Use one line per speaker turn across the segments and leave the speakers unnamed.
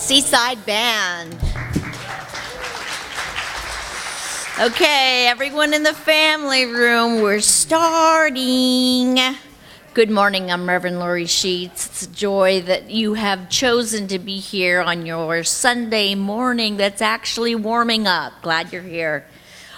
Seaside Band. Okay, everyone in the family room, we're starting. Good morning, I'm Reverend Lori Sheets. It's a joy that you have chosen to be here on your Sunday morning that's actually warming up. Glad you're here.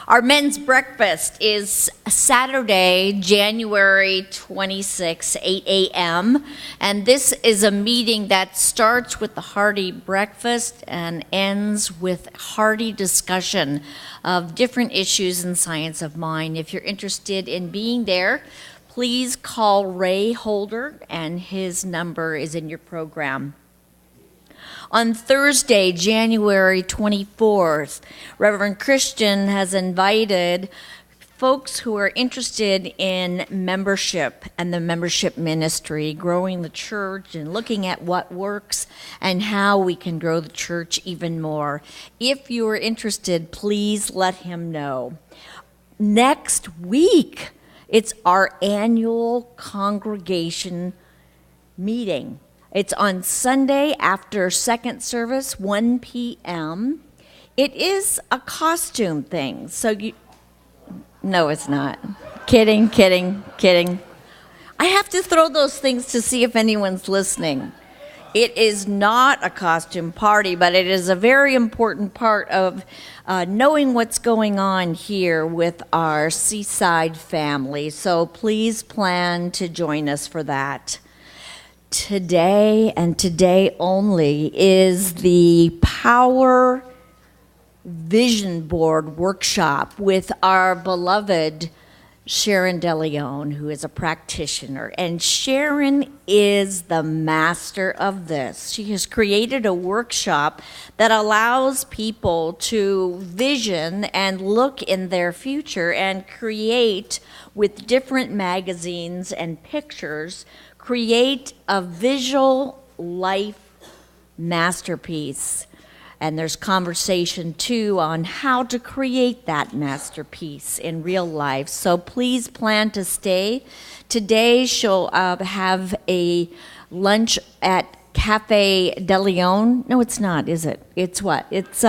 Our men's breakfast is Saturday, January 26, 8 a.m., and this is a meeting that starts with the hearty breakfast and ends with hearty discussion of different issues in science of mind. If you're interested in being there, please call Ray Holder, and his number is in your program. On Thursday, January 24th, Reverend Christian has invited folks who are interested in membership and the membership ministry, growing the church and looking at what works and how we can grow the church even more. If you are interested, please let him know. Next week, it's our annual congregation meeting. It's on Sunday after second service, 1 p.m. It is a costume thing, so no, it's not. Kidding. I have to throw those things to see if anyone's listening. It is not a costume party, but it is a very important part of knowing what's going on here with our Seaside family. So please plan to join us for that. Today and today only is the Power Vision Board workshop with our beloved Sharon DeLeon, who is a practitioner. And Sharon is the master of this. She has created a workshop that allows people to vision and look in their future and create, with different magazines and pictures, create a visual life masterpiece. And there's conversation, too, on how to create that masterpiece in real life. So please plan to stay. Today, she'll have a lunch at Cafe DeLeon. No, it's not, is it? It's what? It's,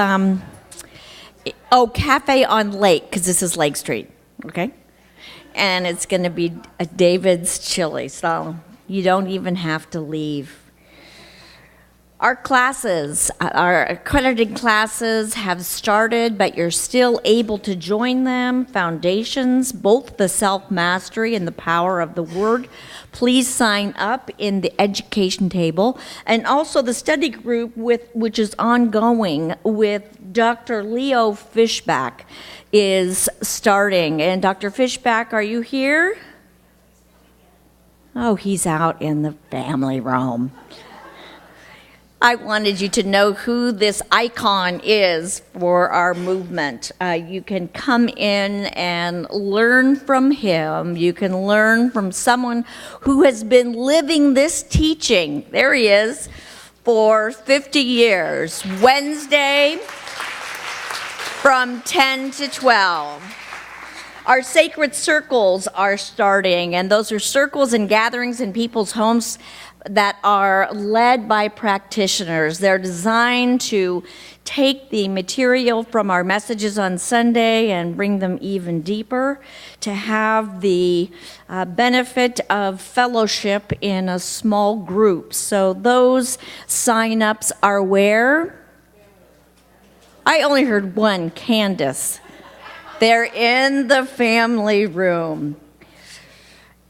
Cafe on Lake, because this is Lake Street, okay? And it's going to be a David's Chili, so you don't even have to leave. Our classes, our accredited classes have started, but you're still able to join them. Foundations, both the self-mastery and the power of the word. Please sign up in the education table. And also the study group, which is ongoing with Dr. Leo Fishback, is starting. And Dr. Fishback, are you here? Oh, he's out in the family room. I wanted you to know who this icon is for our movement. You can come in and learn from him. You can learn from someone who has been living this teaching. There he is, for 50 years. Wednesday from 10 to 12. Our sacred circles are starting, and those are circles and gatherings in people's homes that are led by practitioners. They're designed to take the material from our messages on Sunday and bring them even deeper, to have the benefit of fellowship in a small group. So those sign-ups are where? I only heard one, Candace. They're in the family room.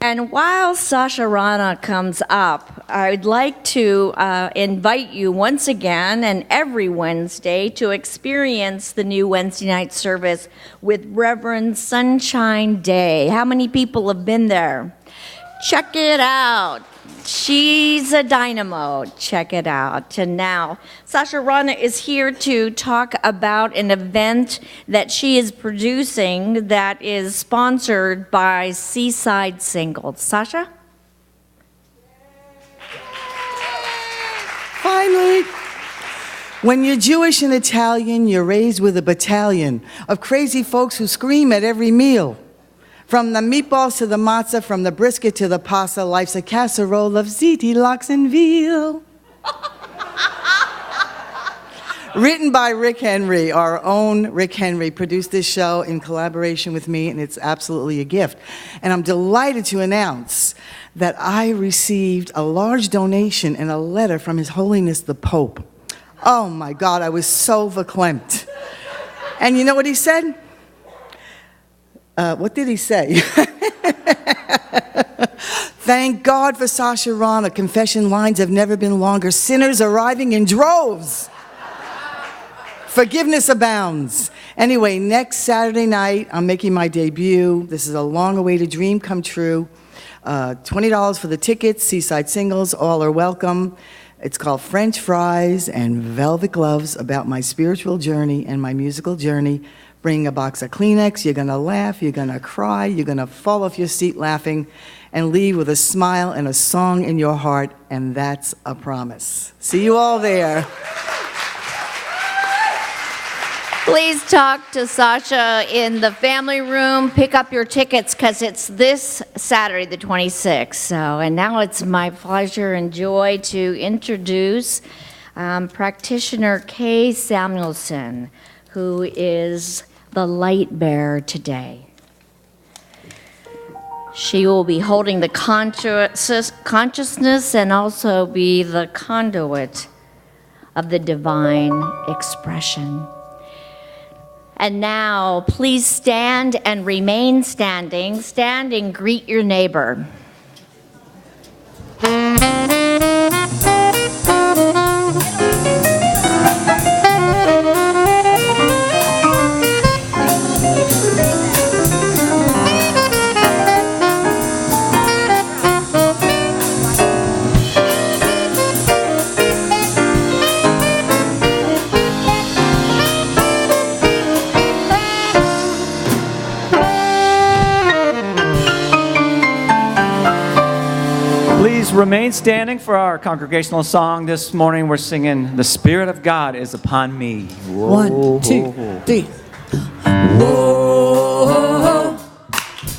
And while Sasha Rana comes up, I'd like to invite you once again and every Wednesday to experience the new Wednesday night service with Reverend Sunshine Day. How many people have been there? Check it out. She's a dynamo. Check it out. And now, Sasha Rana is here to talk about an event that she is producing that is sponsored by Seaside Singles. Sasha?
Finally. When you're Jewish and Italian, you're raised with a battalion of crazy folks who scream at every meal. From the meatballs to the matzah, from the brisket to the pasta, life's a casserole of ziti, lox, and veal. Written by Rick Henry, our own Rick Henry, produced this show in collaboration with me, and it's absolutely a gift. And I'm delighted to announce that I received a large donation and a letter from His Holiness the Pope. Oh my God, I was so verklempt. And you know what he said? What did he say? Thank God for Sasha Rana. Confession lines have never been longer. Sinners arriving in droves. Forgiveness abounds. Anyway, next Saturday night, I'm making my debut. This is a long-awaited dream come true. $20 for the tickets, Seaside singles, all are welcome. It's called French Fries and Velvet Gloves, about my spiritual journey and my musical journey. Bring a box of Kleenex. You're going to laugh. You're going to cry. You're going to fall off your seat laughing and leave with a smile and a song in your heart, and that's a promise. See you all there.
Please talk to Sasha in the family room. Pick up your tickets because it's this Saturday, the 26th. And now it's my pleasure and joy to introduce practitioner Kay Samuelson, who is the light bearer today. She will be holding the consciousness and also be the conduit of the divine expression. And now, please stand and remain standing. Stand and greet your neighbor.
Remain standing for our congregational song. This morning we're singing, "The Spirit of God is upon me." Whoa.
1, 2, 3. Whoa,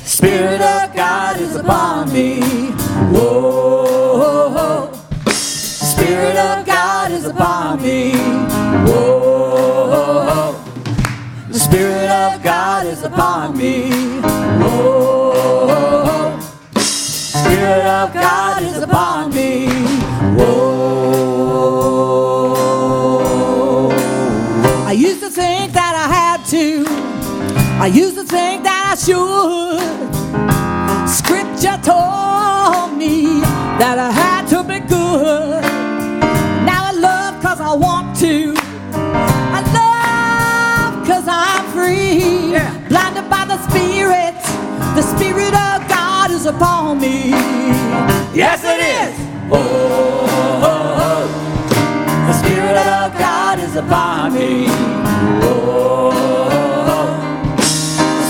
Spirit of God is upon me. Whoa, Spirit of God is upon me. Whoa, the Spirit of God is upon me. Whoa, Spirit of God is upon me. Whoa. I used to think that I had to. I used to think that I should. Scripture told me that I had to be good. Now I love 'cause I want to. I love 'cause I'm free. Yeah. Blinded by the Spirit of God is upon me. Yes, it is. Oh, the Spirit of God is upon me. Oh, the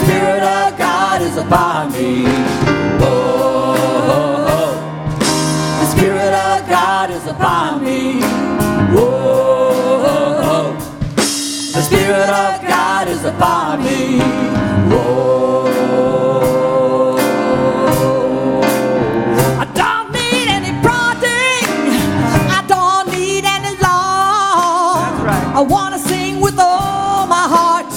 Spirit of God is upon me. Oh, the Spirit of God is upon me. Oh, the Spirit of God is upon me. Oh. I want to sing with all my heart.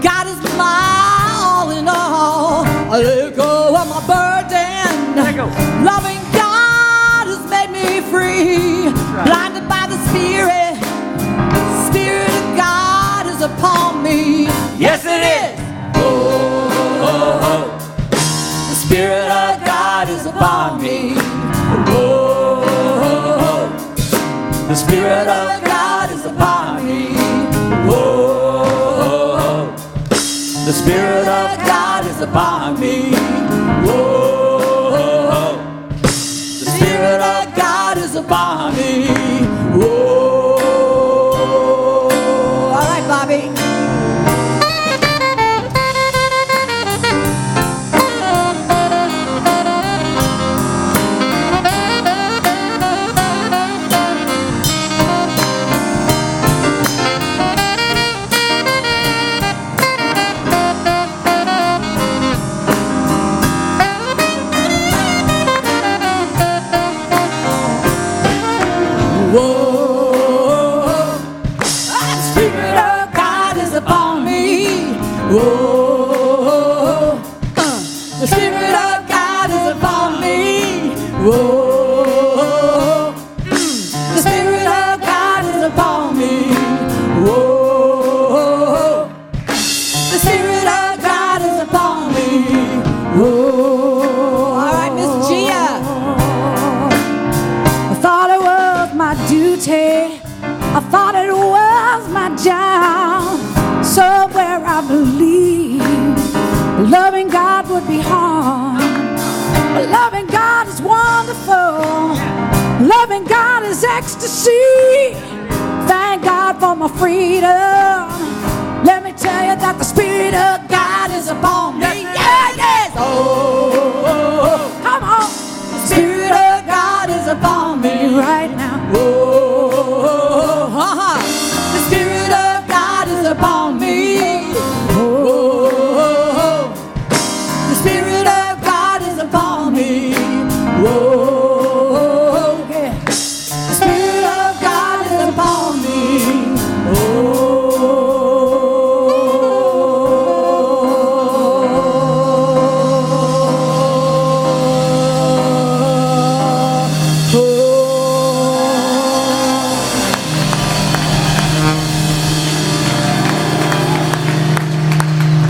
God is my all in all. I let go of my burden. Loving God has made me free. Blinded by the Spirit. Spirit of God is upon me. Yes, it is. Oh, the Spirit of God is upon me. Oh, the Spirit of God is upon me. Whoa, the Spirit of God is upon me. Whoa, the Spirit of God is upon me. Whoa. All right, Bobby. Whoa. The Spirit of God is upon me. Whoa. The Spirit of God is upon me. Whoa. All right, Miss Gia. I thought it was my duty. I thought it was my job. Somewhere I believed loving God would be hard. But loving God is wonderful. Loving God is ecstasy. Thank God for my freedom. Let me tell you that the Spirit of God is upon me. Yeah, yes. Oh, come on. The Spirit of God is upon me right now. Oh, the Spirit of God is upon me. Oh, the Spirit of God is upon me. Whoa, yeah. The Spirit of God is upon me.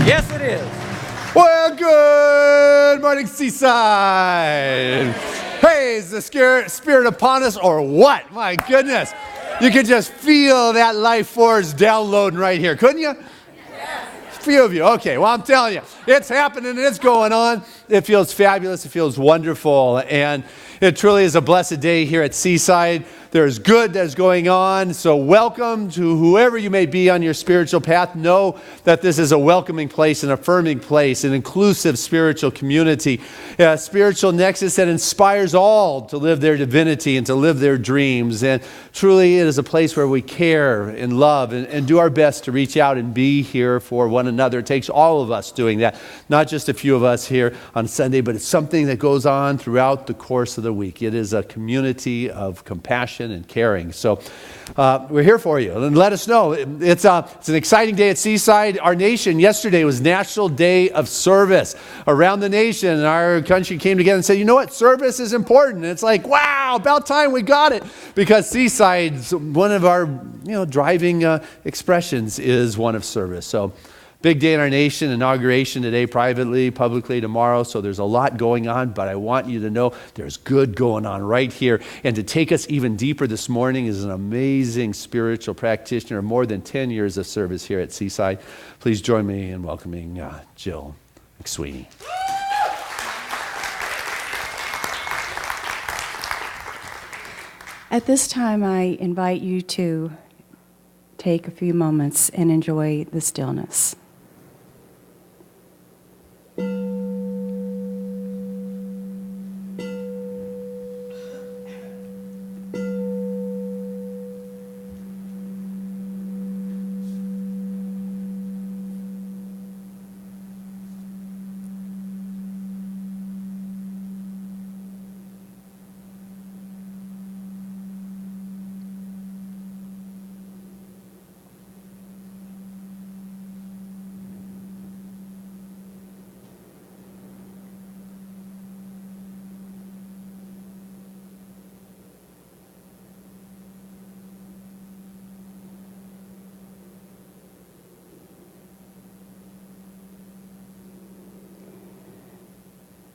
Yes, it is.
Well, good morning, Seaside. Hey, is the spirit upon us or what? My goodness. You could just feel that life force downloading right here, couldn't you? A few of you. Okay, well, I'm telling you, it's happening, it's going on. It feels fabulous. It feels wonderful. And it truly is a blessed day here at Seaside. There's good that's going on. So welcome to whoever you may be on your spiritual path. Know that this is a welcoming place, an affirming place, an inclusive spiritual community, a spiritual nexus that inspires all to live their divinity and to live their dreams. And truly it is a place where we care and love and do our best to reach out and be here for one another. It takes all of us doing that, not just a few of us here on Sunday, but it's something that goes on throughout the course of the week. It is a community of compassion and caring. So we're here for you. And let us know. It's an exciting day at Seaside. Our nation, yesterday was National Day of Service. Around the nation, our country came together and said, you know what? Service is important. And it's like, wow, about time we got it. Because Seaside's one of our driving expressions is one of service. So big day in our nation, inauguration today, privately, publicly tomorrow. So there's a lot going on, but I want you to know there's good going on right here. And to take us even deeper this morning is an amazing spiritual practitioner, more than 10 years of service here at Seaside. Please join me in welcoming Jill McSweeney.
At this time, I invite you to take a few moments and enjoy the stillness.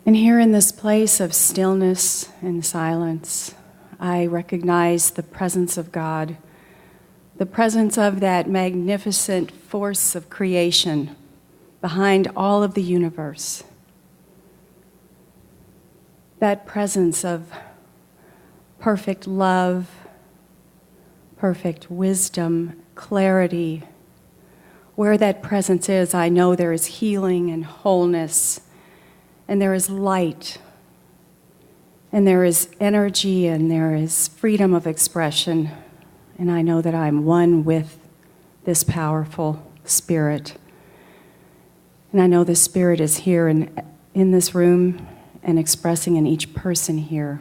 And here in this place of stillness and silence, I recognize the presence of God, the presence of that magnificent force of creation behind all of the universe. That presence of perfect love, perfect wisdom, clarity. Where that presence is, I know there is healing and wholeness, and there is light, and there is energy, and there is freedom of expression. And I know that I'm one with this powerful Spirit. And I know the Spirit is here in this room and expressing in each person here.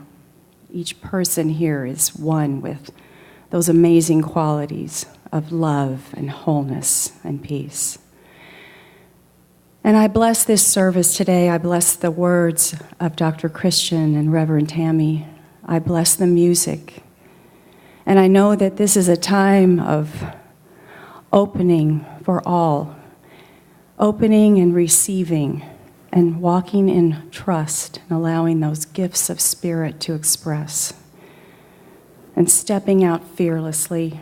Each person here is one with those amazing qualities of love and wholeness and peace. And I bless this service today. I bless the words of Dr. Christian and Reverend Tammy. I bless the music. And I know that this is a time of opening for all, opening and receiving, and walking in trust and allowing those gifts of spirit to express, and stepping out fearlessly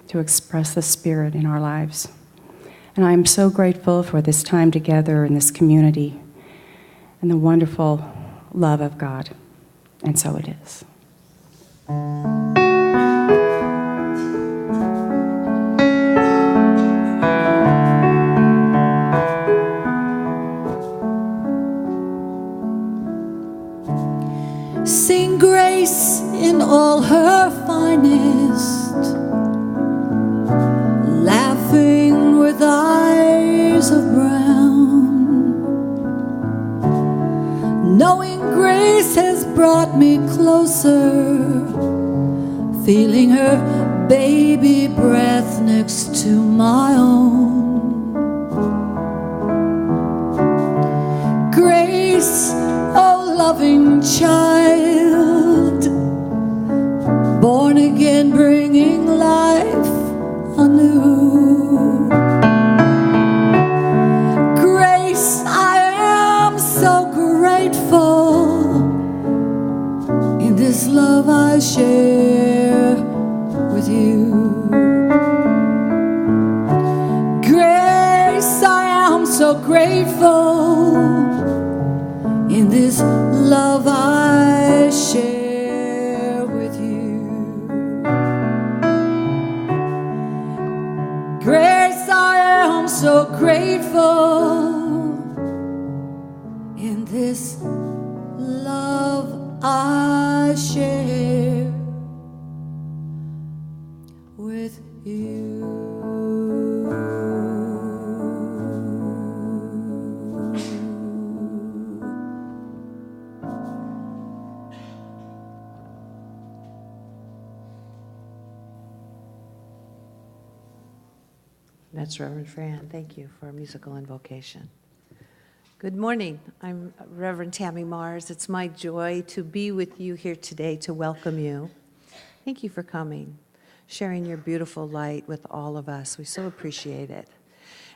to express the spirit in our lives. And I'm so grateful for this time together in this community and the wonderful love of God. And so it is.
Sing grace in all her finest, laughing with eyes of brown, knowing grace has brought me closer, feeling her baby breath next to my own. Grace, oh loving child, born again, bringing life anew. Grace, I am so grateful in this love I share with you. Grace, I am so grateful in this love I share with you. Grace, I am so grateful in this love I share with you.
That's Reverend Fran. Thank you for a musical invocation. Good morning. I'm Reverend Tammy Mars. It's my joy to be with you here today to welcome you. Thank you for coming, sharing your beautiful light with all of us. We so appreciate it.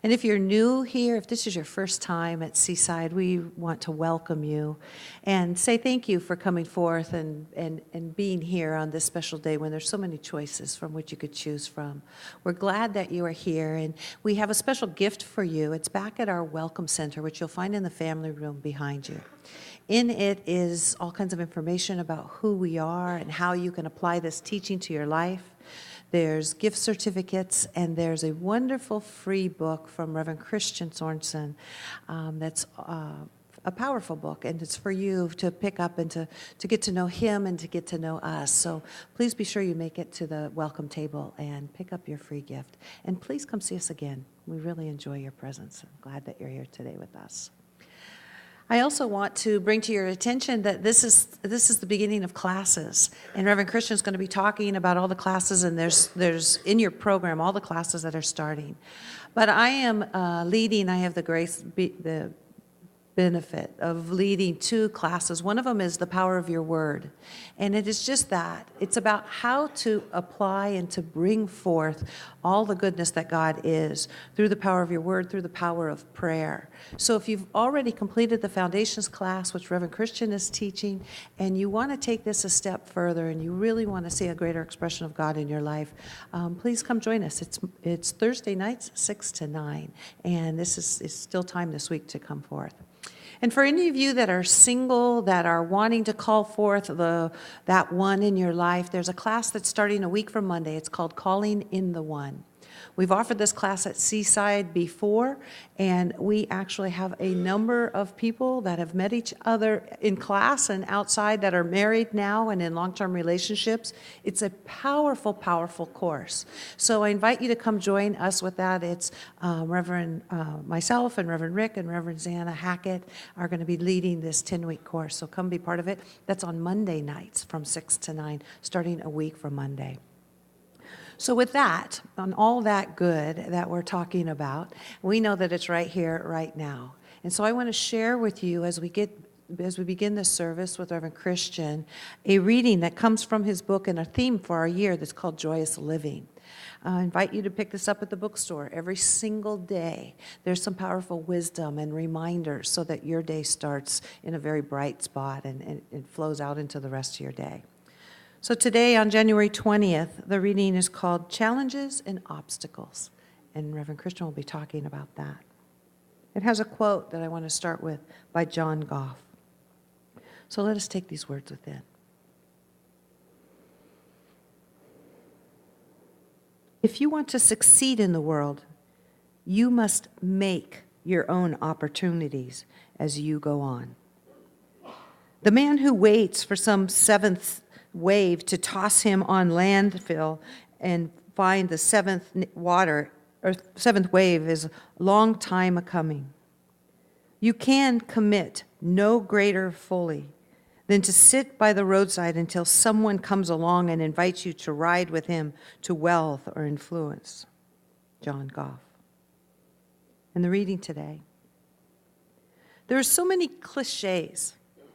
And if you're new here, if this is your first time at Seaside, we want to welcome you and say thank you for coming forth and being here on this special day when there's so many choices from which you could choose from. We're glad that you are here, and we have a special gift for you. It's back at our Welcome Center, which you'll find in the family room behind you. In it is all kinds of information about who we are and how you can apply this teaching to your life. There's gift certificates, and there's a wonderful free book from Reverend Christian Sorensen that's a powerful book, and it's for you to pick up and to get to know him and to get to know us. So please be sure you make it to the welcome table and pick up your free gift. And please come see us again. We really enjoy your presence. I'm glad that you're here today with us. I also want to bring to your attention that this is the beginning of classes, and Reverend Christian is going to be talking about all the classes, and there's in your program all the classes that are starting. But I am leading. I have the benefit of leading two classes. One of them is the power of your word, and it is just that. It's about how to apply and to bring forth all the goodness that God is through the power of your word, through the power of prayer. So if you've already completed the foundations class, which Reverend Christian is teaching, and you want to take this a step further and you really want to see a greater expression of God in your life, please come join us. It's Thursday nights, 6 to 9, and this is still time this week to come forth. And for any of you that are single, that are wanting to call forth that one in your life, there's a class that's starting a week from Monday. It's called Calling in the One. We've offered this class at Seaside before, and we actually have a number of people that have met each other in class and outside that are married now and in long-term relationships. It's a powerful, powerful course. So I invite you to come join us with that. It's myself and Reverend Rick and Reverend Zana Hackett are going to be leading this 10-week course. So come be part of it. That's on Monday nights from 6 to 9, starting a week from Monday. So with that, on all that good that we're talking about, we know that it's right here, right now. And so I want to share with you as we get as we begin this service with Reverend Christian, a reading that comes from his book and a theme for our year that's called Joyous Living. I invite you to pick this up at the bookstore every single day. There's some powerful wisdom and reminders so that your day starts in a very bright spot and it flows out into the rest of your day. So today on January 20th, the reading is called Challenges and Obstacles, and Reverend Christian will be talking about that. It has a quote that I want to start with by John Goff. So let us take these words within. If you want to succeed in the world, you must make your own opportunities as you go on. The man who waits for some seventh wave to toss him on landfill and find the seventh wave is a long time coming. You can commit no greater fully than to sit by the roadside until someone comes along and invites you to ride with him to wealth or influence. John Goff. In the reading today, there are so many cliches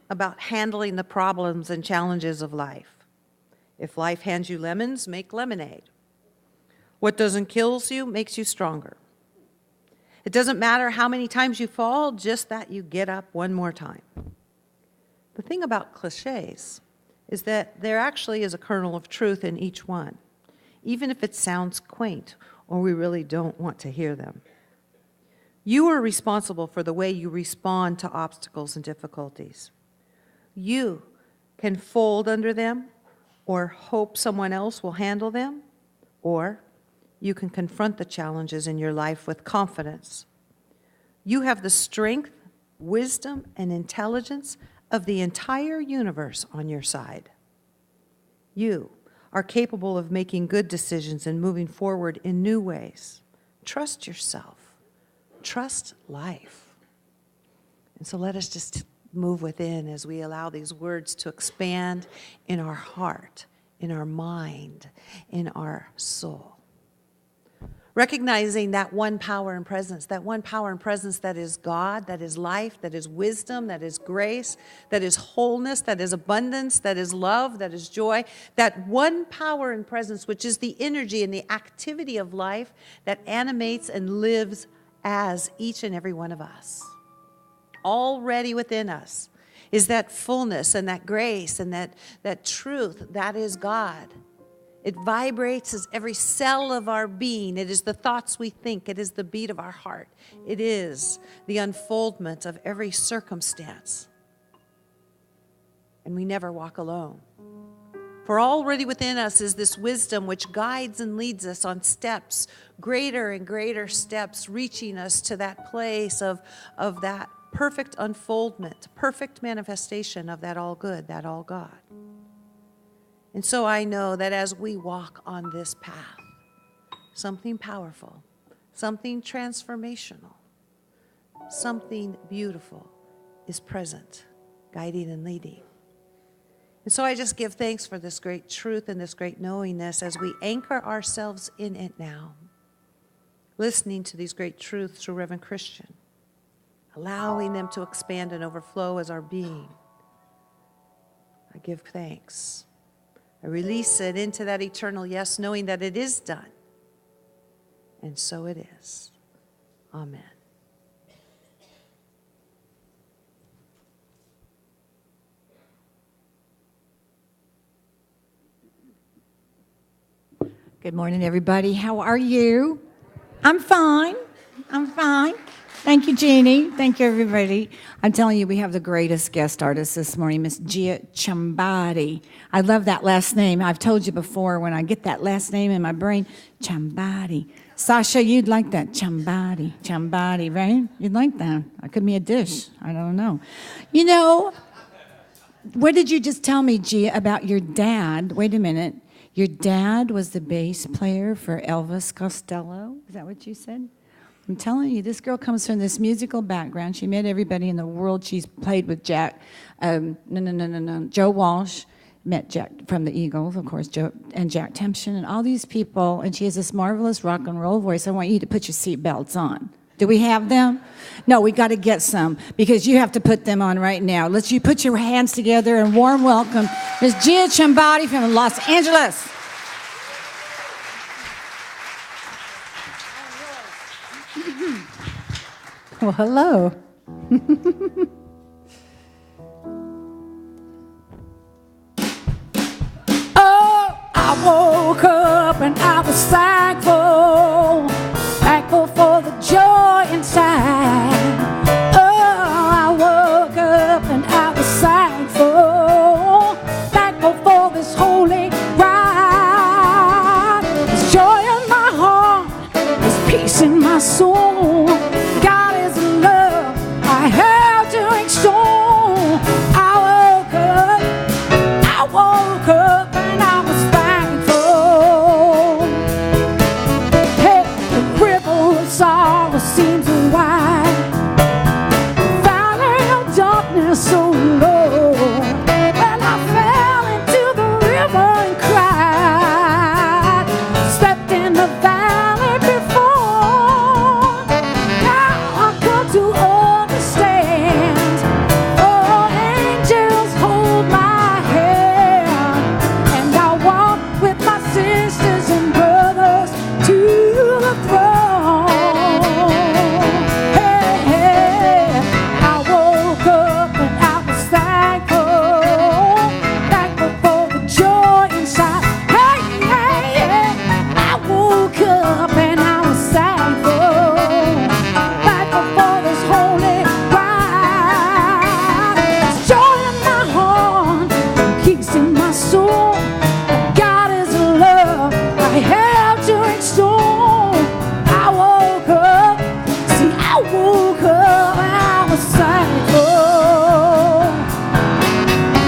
about handling the problems and challenges of life. If life hands you lemons, make lemonade. What doesn't kill you makes you stronger. It doesn't matter how many times you fall, just that you get up one more time. The thing about cliches is that there actually is a kernel of truth in each one, even if it sounds quaint or we really don't want to hear them. You are responsible for the way you respond to obstacles and difficulties. You can fold under them or hope someone else will handle them, or you can confront the challenges in your life with confidence. You have the strength, wisdom, and intelligence of the entire universe on your side. You are capable of making good decisions and moving forward in new ways. Trust yourself. Trust life. And so let us just move within as we allow these words to expand in our heart, in our mind, in our soul. Recognizing that one power and presence, that is God, that is life, that is wisdom, that is grace, that is wholeness, that is abundance, that is love, that is joy. That one power and presence, which is the energy and the activity of life that animates and lives as each and every one of us. Already within us is that fullness and that grace and that truth. That is God. It vibrates as every cell of our being. It is the thoughts we think. It is the beat of our heart. It is the unfoldment of every circumstance. And we never walk alone. For already within us is this wisdom which guides and leads us on steps, greater and greater steps, reaching us to that place of that perfect unfoldment, perfect manifestation of that all good, that all God. And so I know that as we walk on this path, something powerful, something transformational, something beautiful is present, guiding and leading. And so I just give thanks for this great truth and this great knowingness as we anchor ourselves in it now, listening to these great truths through Reverend Christian, allowing them to expand and overflow as our being. I give thanks. I release it into that eternal yes, knowing that it is done. And so it is. Amen.
Good morning, everybody. How are you? I'm fine. Thank you, Jeannie. Thank you, everybody. I'm telling you, we have the greatest guest artist this morning, Miss Gia Chambadi. I love that last name. I've told you before, when I get that last name in my brain, Chambadi. Sasha, you'd like that, Chambadi, right? You'd like that. It could be a dish. I don't know. You know, what did you just tell me, Gia, about your dad? Wait a minute. Your dad was the bass player for Elvis Costello? Is that what you said? I'm telling you, this girl comes from this musical background. She met everybody in the world. She's played with Jack, Joe Walsh, met Jack from the Eagles, of course, Joe, and Jack Tempchin, and all these people. And she has this marvelous rock and roll voice. I want you to put your seatbelts on. Do we have them? No, we got to get some because you have to put them on right now. You put your hands together and warm welcome Ms. Gia Chambati from Los Angeles.
Well, hello. Oh, I woke up and I was thankful, thankful for the joy inside. Oh, I woke up and I was thankful, thankful for this holy ride. There's joy in my heart, there's peace in my soul. God is love, I have to extol. I woke up and I was thankful. Hey, the river of sorrow seems to wide, valley of darkness so low. When I fell into the river and cried, stepped in the valley before. Now I come to understand. Oh, angels hold my hand, and I walk with my sisters and brothers to the throne. Hey, hey, I woke up and I was thankful, thankful for the joy inside. Hey, hey, hey, I woke up and I was thankful, thankful for this holy ride. There's joy in my heart, peace in my soul. God is love, I have to extol. I woke up, see, I woke up and I was thankful.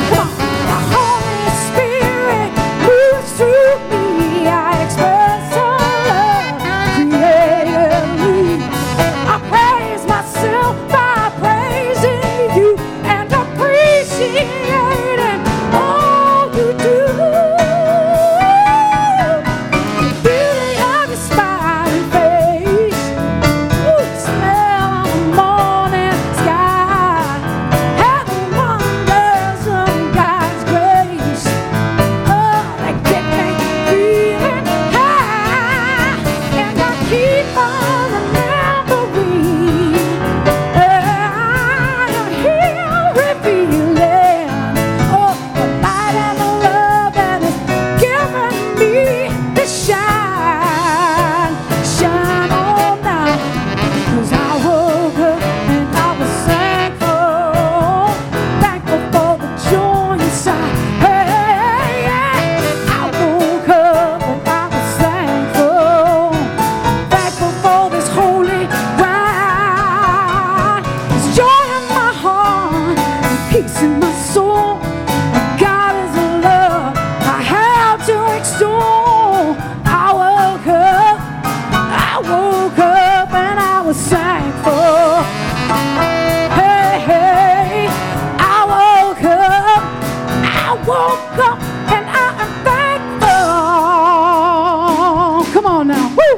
Come on, the Holy Spirit moves through me. I express your love created me. I praise myself by praising you and appreciating all you do. The beauty of your smiling face, ooh, the smell of the morning sky, and the wonders of God's grace. Oh, they get me feeling high, and I keep on remembering. I am here revealing, oh, the light and the love that is given me to shine, shine on now. 'Cause I woke up and I was thankful, thankful for the joy inside. Hey, yeah, I woke up and I was thankful, thankful for this holy ride. There's joy in my heart and peace in my soul. God is love, I have to extol. I woke up and I was thankful. Hey, hey, I woke up and I am thankful. Come on now, woo!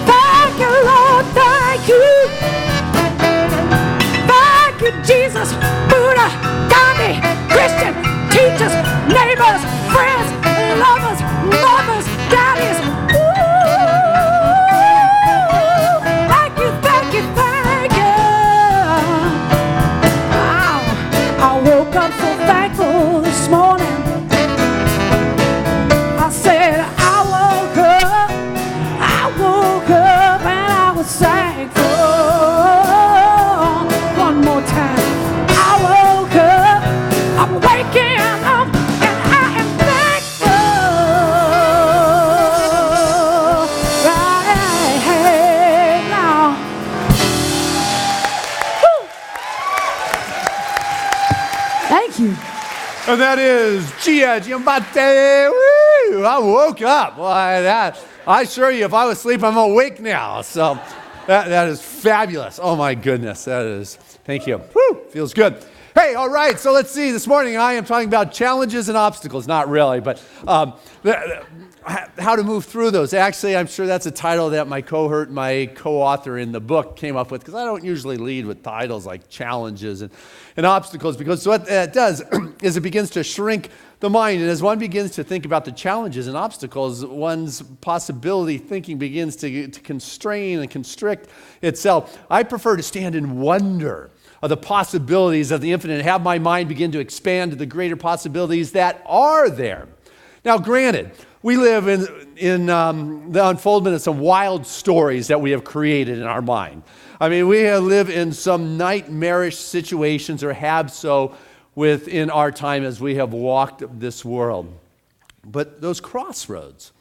Thank you, Lord, thank you. Thank you, Jesus, Buddha, Gandhi, Christian, teachers, neighbors, friends, lovers, mothers, daddies. Ooh, thank you, thank you, thank you. Wow, I woke up so thankful this morning. I said I woke up and I was thankful. One more time. I woke up, I'm waking up and I am thankful. Right now. Woo. Thank you.
And that is Gia Giambate. Woo! I woke up. Why, that, I assure you, if I was asleep, I'm awake now. So That is fabulous. Oh my goodness, that is, thank you. Woo, feels good. Hey, all right, so let's see. This morning I am talking about challenges and obstacles. Not really, but how to move through those. Actually, I'm sure that's a title that my co-author in the book came up with, because I don't usually lead with titles like challenges and obstacles, because what that does is it begins to shrink the mind. And as one begins to think about the challenges and obstacles, one's possibility thinking begins to constrain and constrict itself. I prefer to stand in wonder of the possibilities of the infinite and have my mind begin to expand to the greater possibilities that are there. Now, granted, we live in the unfoldment of some wild stories that we have created in our mind. I mean, we live in some nightmarish situations, or have so within our time as we have walked this world. But those crossroads,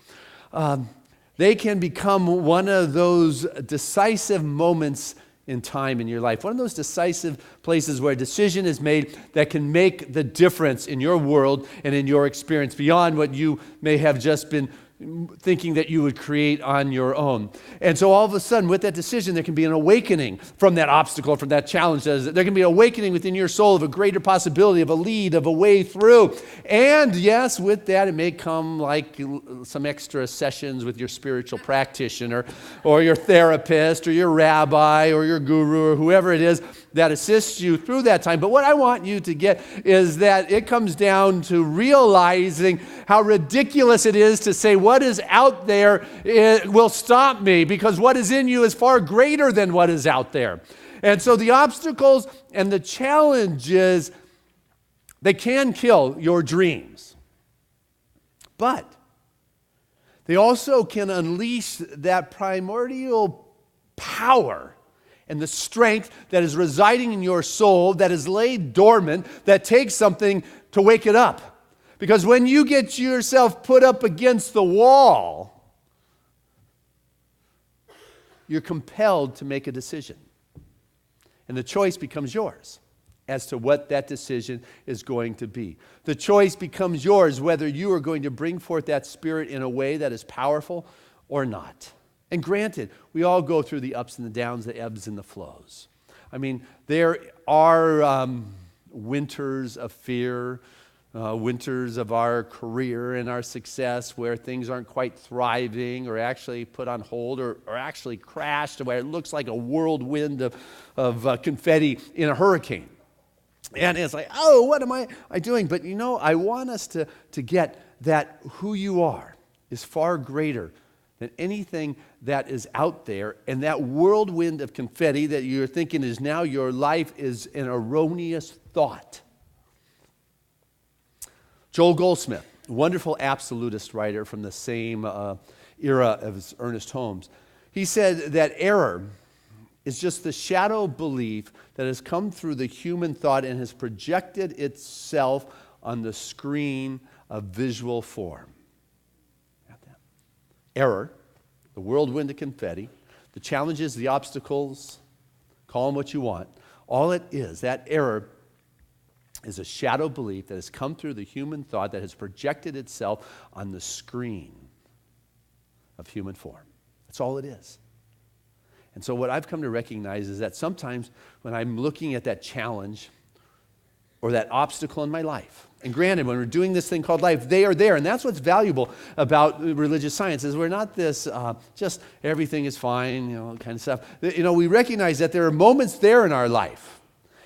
they can become one of those decisive moments in time in your life. One of those decisive places where a decision is made that can make the difference in your world and in your experience beyond what you may have just been thinking that you would create on your own. And so all of a sudden, with that decision, there can be an awakening from that obstacle, from that challenge. There can be an awakening within your soul of a greater possibility, of a lead, of a way through. And yes, with that, it may come like some extra sessions with your spiritual practitioner or your therapist or your rabbi or your guru or whoever it is that assists you through that time. But what I want you to get is that it comes down to realizing how ridiculous it is to say what is out there will stop me, because what is in you is far greater than what is out there. And so the obstacles and the challenges, they can kill your dreams. But they also can unleash that primordial power and the strength that is residing in your soul, that is laid dormant, that takes something to wake it up. Because when you get yourself put up against the wall, you're compelled to make a decision. And the choice becomes yours as to what that decision is going to be. The choice becomes yours whether you are going to bring forth that spirit in a way that is powerful or not. And granted, we all go through the ups and the downs, the ebbs and the flows. I mean, there are winters of fear, winters of our career and our success where things aren't quite thriving, or actually put on hold, or actually crashed, where it looks like a whirlwind of confetti in a hurricane. And it's like, oh, what am I doing? But you know, I want us to get that who you are is far greater than anything that is out there. And that whirlwind of confetti that you're thinking is now your life is an erroneous thought. Joel Goldsmith, wonderful absolutist writer from the same era as Ernest Holmes, he said that error is just the shadow belief that has come through the human thought and has projected itself on the screen of visual form. Error, the whirlwind of confetti, the challenges, the obstacles, call them what you want. All it is, that error is a shadow belief that has come through the human thought that has projected itself on the screen of human form. That's all it is. And so what I've come to recognize is that sometimes when I'm looking at that challenge or that obstacle in my life, and granted, when we're doing this thing called life, they are there. And that's what's valuable about religious science, is we're not this just everything is fine, kind of stuff. We recognize that there are moments there in our life.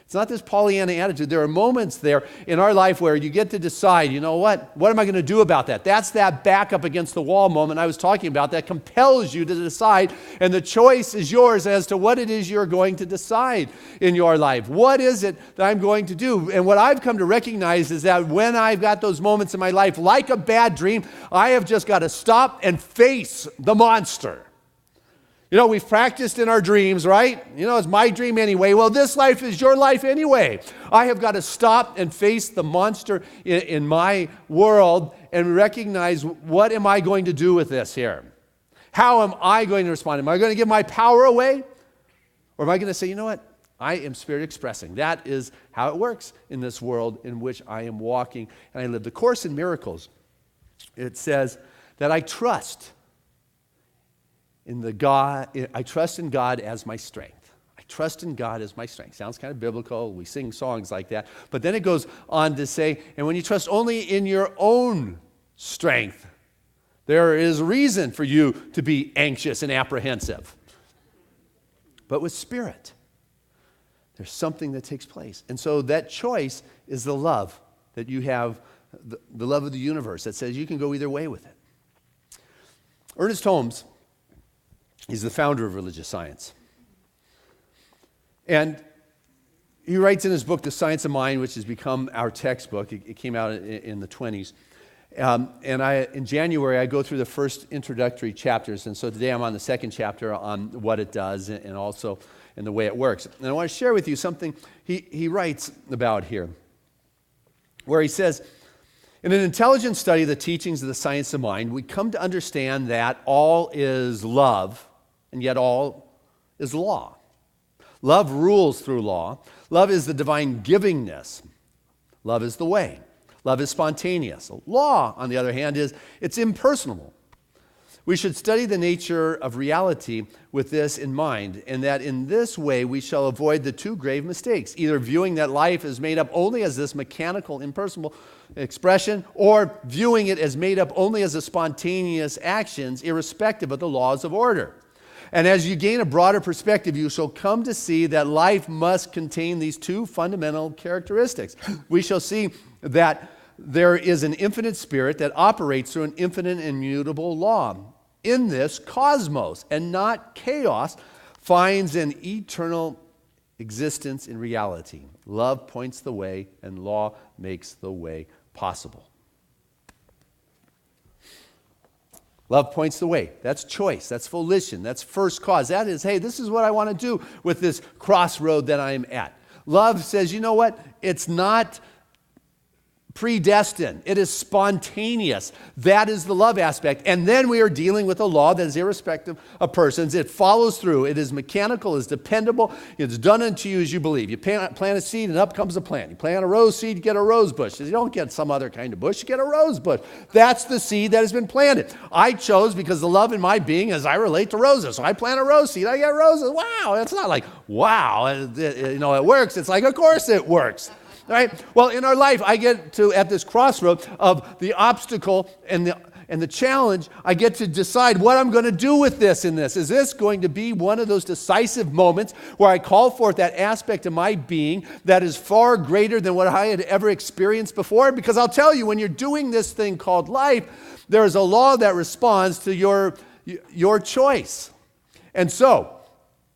It's not this Pollyanna attitude. There are moments there in our life where you get to decide, you know what am I going to do about that? That's that back up against the wall moment I was talking about that compels you to decide, and the choice is yours as to what it is you're going to decide in your life. What is it that I'm going to do? And what I've come to recognize is that when I've got those moments in my life, like a bad dream, I have just got to stop and face the monster. We've practiced in our dreams, right? It's my dream anyway. Well, this life is your life anyway. I have got to stop and face the monster in my world and recognize, what am I going to do with this here? How am I going to respond? Am I going to give my power away? Or am I going to say, you know what? I am spirit expressing. That is how it works in this world in which I am walking and I live. The Course in Miracles, it says that I trust I trust in God as my strength. I trust in God as my strength. Sounds kind of biblical. We sing songs like that. But then it goes on to say, and when you trust only in your own strength, there is reason for you to be anxious and apprehensive. But with spirit, there's something that takes place. And so that choice is the love that you have, the love of the universe that says you can go either way with it. Ernest Holmes, he's the founder of religious science. And he writes in his book, The Science of Mind, which has become our textbook. It came out in the 20s. In January, I go through the first introductory chapters, and so today I'm on the second chapter on what it does and also in the way it works. And I want to share with you something he writes about here, where he says, in an intelligent study of the teachings of the science of mind, we come to understand that all is love, and yet all is law. Love rules through law. Love is the divine givingness. Love is the way. Love is spontaneous. Law, on the other hand, it's impersonal. We should study the nature of reality with this in mind, and that in this way we shall avoid the two grave mistakes, either viewing that life is made up only as this mechanical, impersonal expression, or viewing it as made up only as a spontaneous actions, irrespective of the laws of order. And as you gain a broader perspective, you shall come to see that life must contain these two fundamental characteristics. We shall see that there is an infinite spirit that operates through an infinite and immutable law. In this, cosmos, and not chaos, finds an eternal existence in reality. Love points the way, and law makes the way possible. Love points the way. That's choice. That's volition. That's first cause. That is, hey, this is what I want to do with this crossroad that I'm at. Love says, you know what? It's not predestined. It is spontaneous. That is the love aspect. And then we are dealing with a law that is irrespective of persons. It follows through. It is mechanical, it's dependable. It's done unto you as you believe. You plant a seed and up comes a plant. You plant a rose seed, you get a rose bush. You don't get some other kind of bush, you get a rose bush. That's the seed that has been planted. I chose because the love in my being as I relate to roses. So I plant a rose seed, I get roses. Wow, it's not like, wow, it works. It's like, of course it works. Right? Well, in our life, I get to, at this crossroad of the obstacle and the challenge, I get to decide what I'm going to do with this in this. Is this going to be one of those decisive moments where I call forth that aspect of my being that is far greater than what I had ever experienced before? Because I'll tell you, when you're doing this thing called life, there is a law that responds to your choice. And so,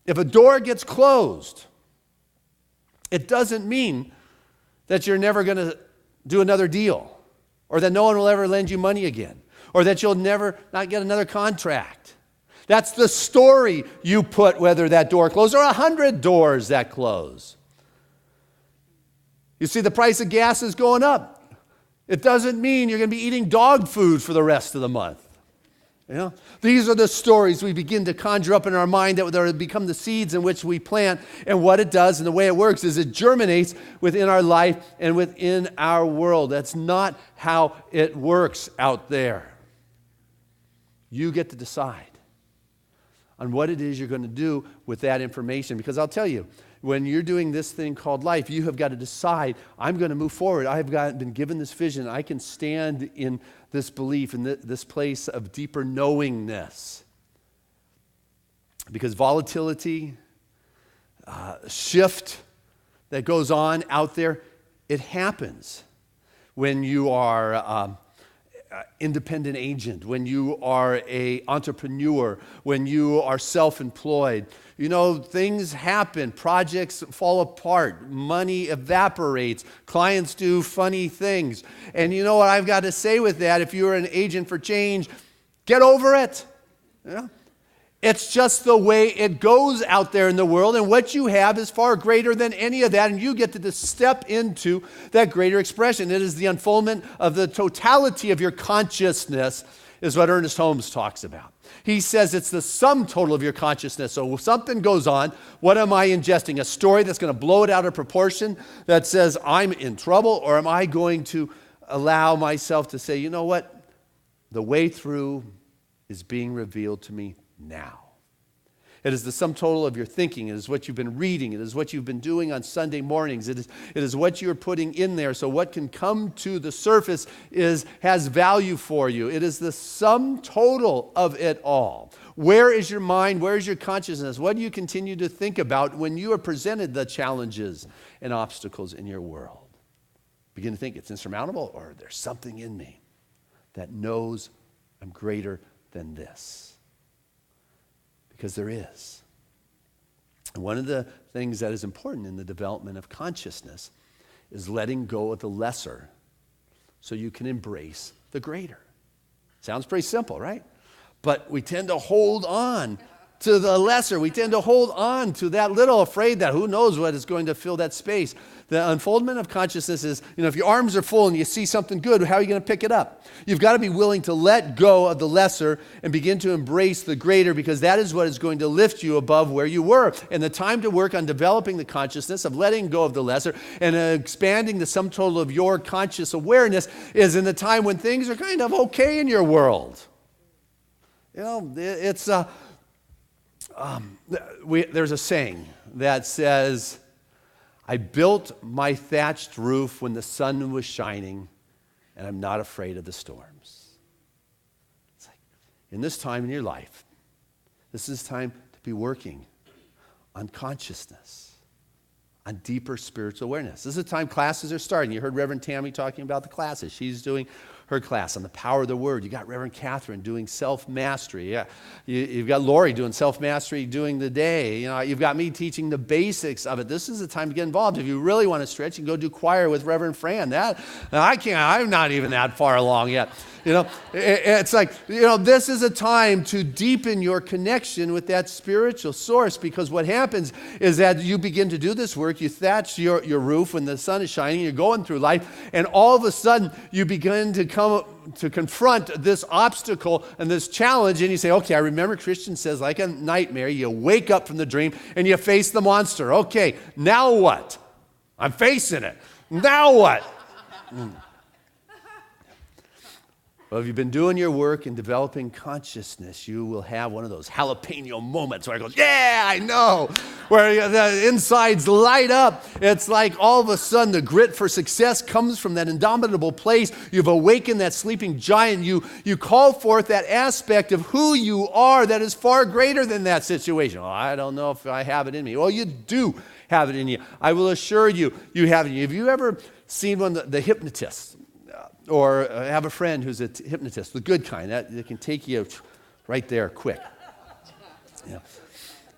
if a door gets closed, it doesn't mean that you're never going to do another deal, or that no one will ever lend you money again, or that you'll never not get another contract. That's the story you put whether that door closed or 100 doors that close. You see, the price of gas is going up. It doesn't mean you're going to be eating dog food for the rest of the month. You know? These are the stories we begin to conjure up in our mind that become the seeds in which we plant. And what it does and the way it works is it germinates within our life and within our world. That's not how it works out there. You get to decide on what it is you're going to do with that information. Because I'll tell you, when you're doing this thing called life, you have got to decide, I'm going to move forward. I've been given this vision. I can stand in this belief, in this place of deeper knowingness. Because volatility, shift that goes on out there, it happens when you are independent agent, when you are an entrepreneur, when you are self-employed. You know, things happen, projects fall apart, money evaporates, clients do funny things. And you know what I've got to say with that? If you're an agent for change, get over it. You know? It's just the way it goes out there in the world, and what you have is far greater than any of that, and you get to just step into that greater expression. It is the unfoldment of the totality of your consciousness, is what Ernest Holmes talks about. He says it's the sum total of your consciousness. So if something goes on, what am I ingesting? A story that's going to blow it out of proportion that says I'm in trouble, or am I going to allow myself to say, you know what? The way through is being revealed to me now. It is the sum total of your thinking. It is what you've been reading. It is what you've been doing on Sunday mornings. It is what you're putting in there. So what can come to the surface has value for you. It is the sum total of it all. Where is your mind? Where is your consciousness? What do you continue to think about when you are presented the challenges and obstacles in your world? Begin to think it's insurmountable, or there's something in me that knows I'm greater than this. Because there is. And one of the things that is important in the development of consciousness is letting go of the lesser so you can embrace the greater. Sounds pretty simple, right? But we tend to hold on to the lesser. We tend to hold on to that little, afraid that who knows what is going to fill that space. The unfoldment of consciousness is, if your arms are full and you see something good, how are you going to pick it up? You've got to be willing to let go of the lesser and begin to embrace the greater, because that is what is going to lift you above where you were. And the time to work on developing the consciousness of letting go of the lesser and expanding the sum total of your conscious awareness is in the time when things are kind of okay in your world. It's there's a saying that says, I built my thatched roof when the sun was shining, and I'm not afraid of the storms. It's like, in this time in your life, this is time to be working on consciousness, on deeper spiritual awareness. This is the time classes are starting. You heard Reverend Tammy talking about the classes. She's doing her class on the power of the word. You got Reverend Catherine doing self-mastery. Yeah. You've got Lori doing self-mastery during the day. You've got me teaching the basics of it. This is the time to get involved. If you really want to stretch, you can go do choir with Reverend Fran. I'm not even that far along yet. It's like, this is a time to deepen your connection with that spiritual source, because what happens is that you begin to do this work, you thatch your roof when the sun is shining, you're going through life, and all of a sudden you begin to confront this obstacle and this challenge, and you say, okay, I remember Christian says, like a nightmare, you wake up from the dream and you face the monster. Okay, now what? I'm facing it. Now what? Well, if you've been doing your work in developing consciousness, you will have one of those jalapeno moments where it goes, yeah, I know, where the insides light up. It's like all of a sudden the grit for success comes from that indomitable place. You've awakened that sleeping giant. You call forth that aspect of who you are that is far greater than that situation. Well, I don't know if I have it in me. Well, you do have it in you. I will assure you, you have it in you. Have you ever seen one of the hypnotists? Or have a friend who's a hypnotist, the good kind, that can take you right there quick.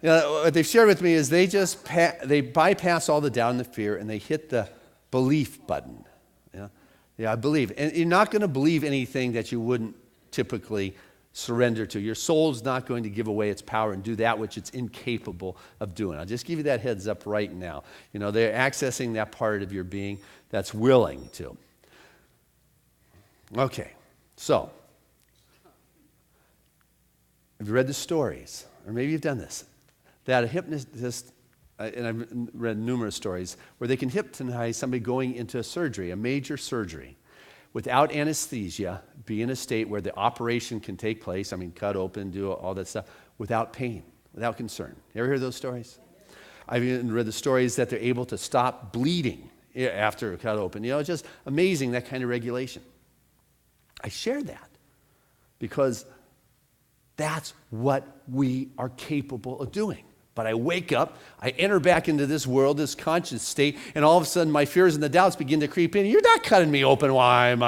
What they've shared with me is they bypass all the doubt and the fear, and they hit the belief button. I believe. And you're not going to believe anything that you wouldn't typically surrender to. Your soul's not going to give away its power and do that which it's incapable of doing. I'll just give you that heads up right now. They're accessing that part of your being that's willing to. Okay, so, have you read the stories, or maybe you've done this, that a hypnotist, and I've read numerous stories, where they can hypnotize somebody going into a surgery, a major surgery, without anesthesia, be in a state where the operation can take place, cut open, do all that stuff, without pain, without concern. You ever hear those stories? I've even read the stories that they're able to stop bleeding after a cut open. It's just amazing, that kind of regulation. I share that because that's what we are capable of doing. But I wake up, I enter back into this world, this conscious state, and all of a sudden my fears and the doubts begin to creep in. You're not cutting me open while I'm,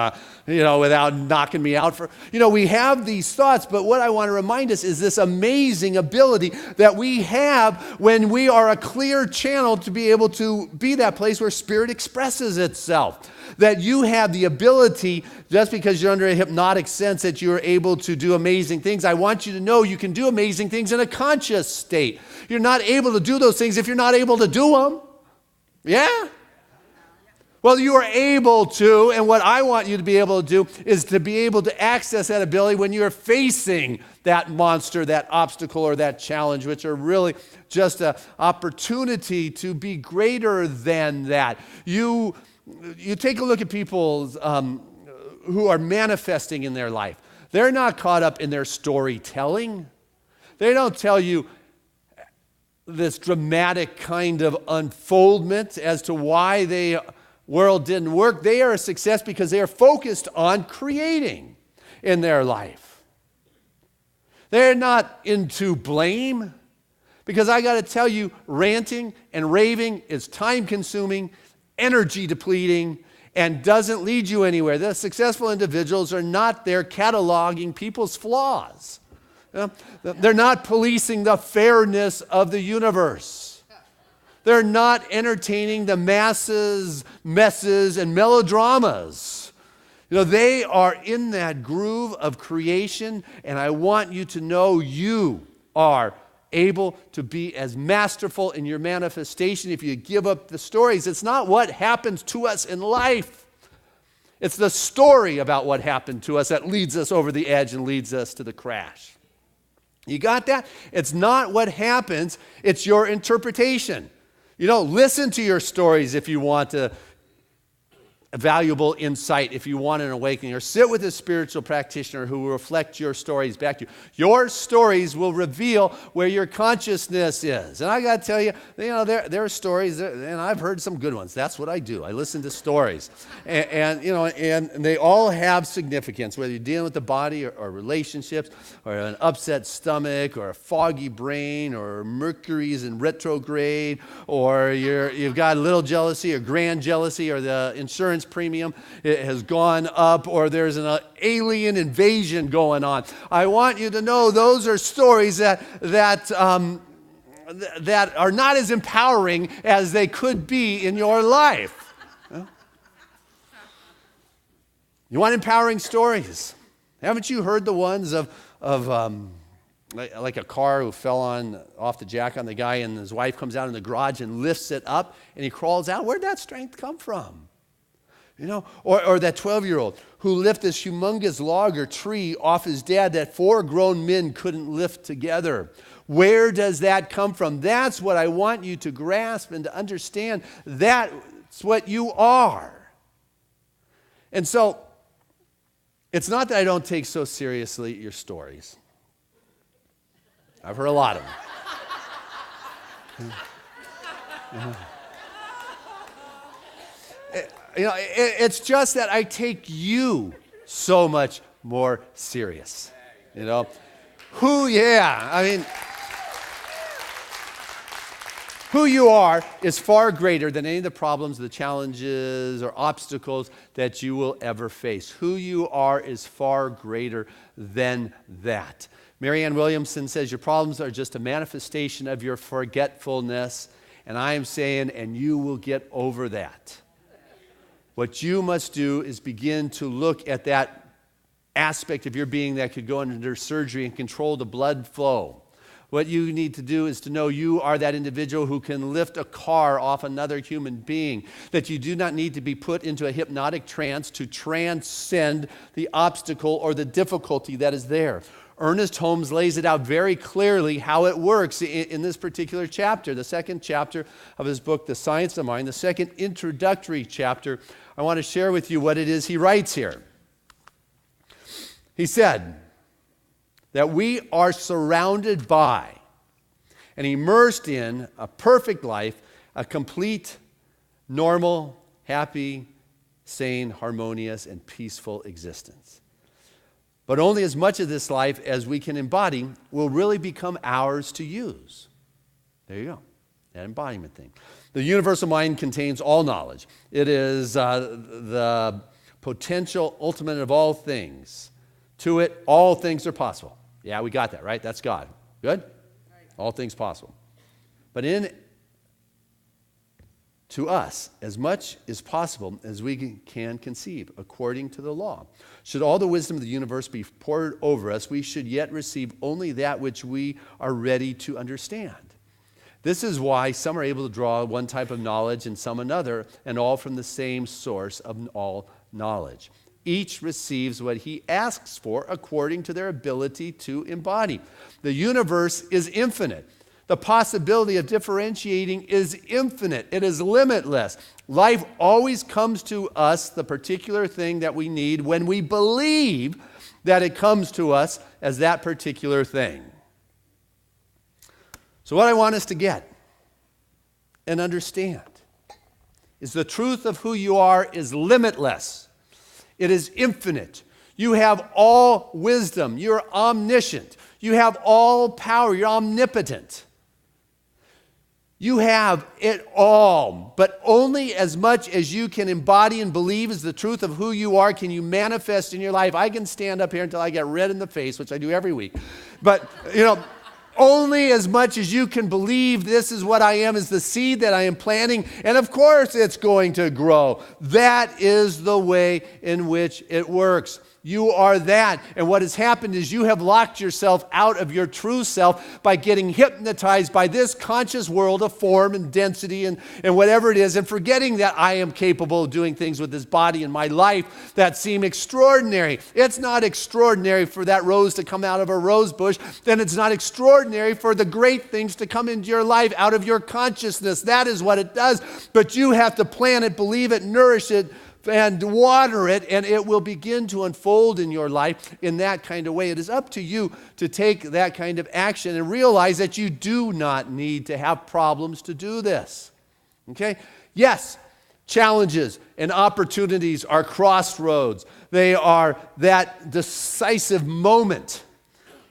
without knocking me out. We have these thoughts, but what I want to remind us is this amazing ability that we have when we are a clear channel to be able to be that place where spirit expresses itself. That you have the ability, just because you're under a hypnotic sense, that you're able to do amazing things. I want you to know you can do amazing things in a conscious state. You're not able to do those things if you're not able to do them. Yeah? Well, you are able to, and what I want you to be able to do is to be able to access that ability when you're facing that monster, that obstacle, or that challenge, which are really just an opportunity to be greater than that. You take a look at people who are manifesting in their life. They're not caught up in their storytelling. They don't tell you this dramatic kind of unfoldment as to why the world didn't work. They are a success because they are focused on creating in their life. They're not into blame, because I got to tell you, ranting and raving is time-consuming, energy depleting, and doesn't lead you anywhere. The successful individuals are not there cataloging people's flaws. They're not policing the fairness of the universe. They're not entertaining the masses, messes, and melodramas. They are in that groove of creation, and I want you to know you are able to be as masterful in your manifestation if you give up the stories. It's not what happens to us in life. It's the story about what happened to us that leads us over the edge and leads us to the crash. You got that? It's not what happens, it's your interpretation. Listen to your stories if you want a valuable insight, if you want an awakening, or sit with a spiritual practitioner who will reflect your stories back to you. Your stories will reveal where your consciousness is. And I got to tell you, there are stories, and I've heard some good ones. That's what I do. I listen to stories. And they all have significance, whether you're dealing with the body or relationships, or an upset stomach, or a foggy brain, or Mercury's in retrograde, or you've got a little jealousy or grand jealousy, or the insurance premium has gone up, or there's an alien invasion going on. I want you to know those are stories that are not as empowering as they could be in your life. You want empowering stories? Haven't you heard the ones of like a car who fell off the jack on the guy, and his wife comes out in the garage and lifts it up, and he crawls out? Where'd that strength come from? Or that 12-year-old who lifted this humongous log or tree off his dad that 4 grown men couldn't lift together. Where does that come from? That's what I want you to grasp and to understand. That's what you are. And so, it's not that I don't take so seriously your stories. I've heard a lot of them. It's just that I take you so much more serious. Who you are is far greater than any of the problems, the challenges, or obstacles that you will ever face. Who you are is far greater than that. Marianne Williamson says your problems are just a manifestation of your forgetfulness, and I am saying, and you will get over that. What you must do is begin to look at that aspect of your being that could go under surgery and control the blood flow. What you need to do is to know you are that individual who can lift a car off another human being, that you do not need to be put into a hypnotic trance to transcend the obstacle or the difficulty that is there. Ernest Holmes lays it out very clearly how it works in this particular chapter, the second chapter of his book, The Science of Mind, the second introductory chapter. I want to share with you what it is he writes here. He said that we are surrounded by and immersed in a perfect life, a complete, normal, happy, sane, harmonious, and peaceful existence. But only as much of this life as we can embody will really become ours to use. There you go, that embodiment thing. The universal mind contains all knowledge. It is the potential ultimate of all things. To it, all things are possible. Yeah, we got that, right? That's God. Good? All things possible. But to us, as much is possible as we can conceive, according to the law. Should all the wisdom of the universe be poured over us, we should yet receive only that which we are ready to understand. This is why some are able to draw one type of knowledge and some another, and all from the same source of all knowledge. Each receives what he asks for according to their ability to embody. The universe is infinite. The possibility of differentiating is infinite. It is limitless. Life always comes to us, the particular thing that we need, when we believe that it comes to us as that particular thing. So what I want us to get and understand is the truth of who you are is limitless. It is infinite. You have all wisdom. You're omniscient. You have all power. You're omnipotent. You have it all, but only as much as you can embody and believe is the truth of who you are can you manifest in your life. I can stand up here until I get red in the face, which I do every week. But, only as much as you can believe this is what I am, is the seed that I am planting, and of course it's going to grow. That is the way in which it works. You are that. And what has happened is you have locked yourself out of your true self by getting hypnotized by this conscious world of form and density and whatever it is, and forgetting that I am capable of doing things with this body and my life that seem extraordinary. It's not extraordinary for that rose to come out of a rose bush. Then it's not extraordinary for the great things to come into your life out of your consciousness. That is what it does. But you have to plant it, believe it, nourish it, and water it, and it will begin to unfold in your life in that kind of way. It is up to you to take that kind of action and realize that you do not need to have problems to do this. Okay? Yes, challenges and opportunities are crossroads. They are that decisive moment.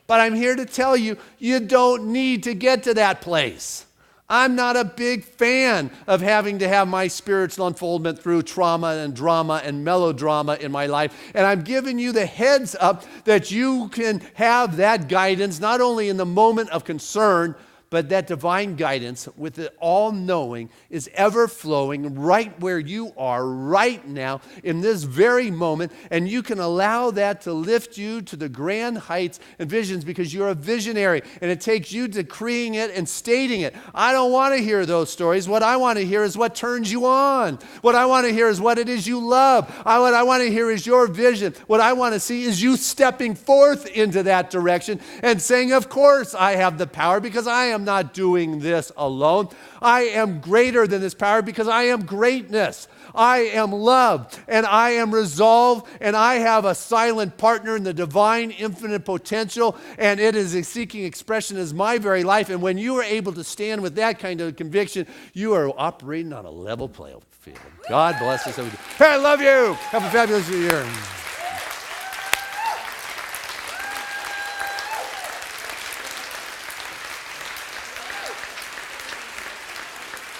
But I'm here to tell you, you don't need to get to that place. I'm not a big fan of having to have my spiritual unfoldment through trauma and drama and melodrama in my life. And I'm giving you the heads up that you can have that guidance, not only in the moment of concern, but that divine guidance with the all-knowing is ever-flowing right where you are right now in this very moment, and you can allow that to lift you to the grand heights and visions because you're a visionary, and it takes you decreeing it and stating it. I don't want to hear those stories. What I want to hear is what turns you on. What I want to hear is what it is you love. What I want to hear is your vision. What I want to see is you stepping forth into that direction and saying, of course I have the power because I am not doing this alone. I am greater than this power because I am greatness. I am love, and I am resolve, and I have a silent partner in the divine infinite potential, and it is a seeking expression as my very life. And when you are able to stand with that kind of conviction, you are operating on a level playing field. God bless us. Hey, I love you. Have a fabulous year.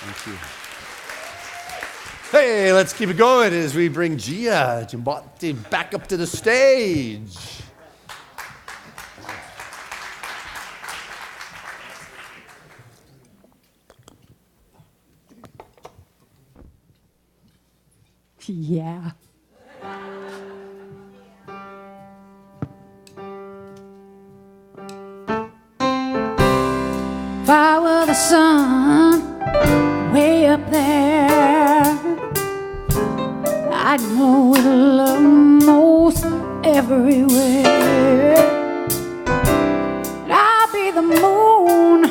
Thank you. Hey, let's keep it going as we bring Gia Jimbati back up to the stage.
Yeah. If I were the sun way up there, I'd know it almost everywhere. And I'll be the moon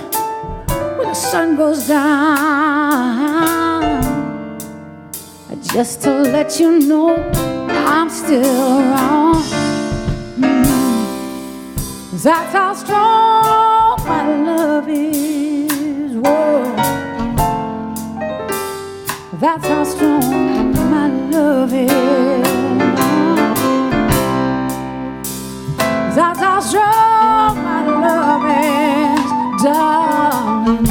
when the sun goes down, just to let you know I'm still around. That's how strong my love is. Whoa. That's how strong my love is. That's how strong my love is, darling.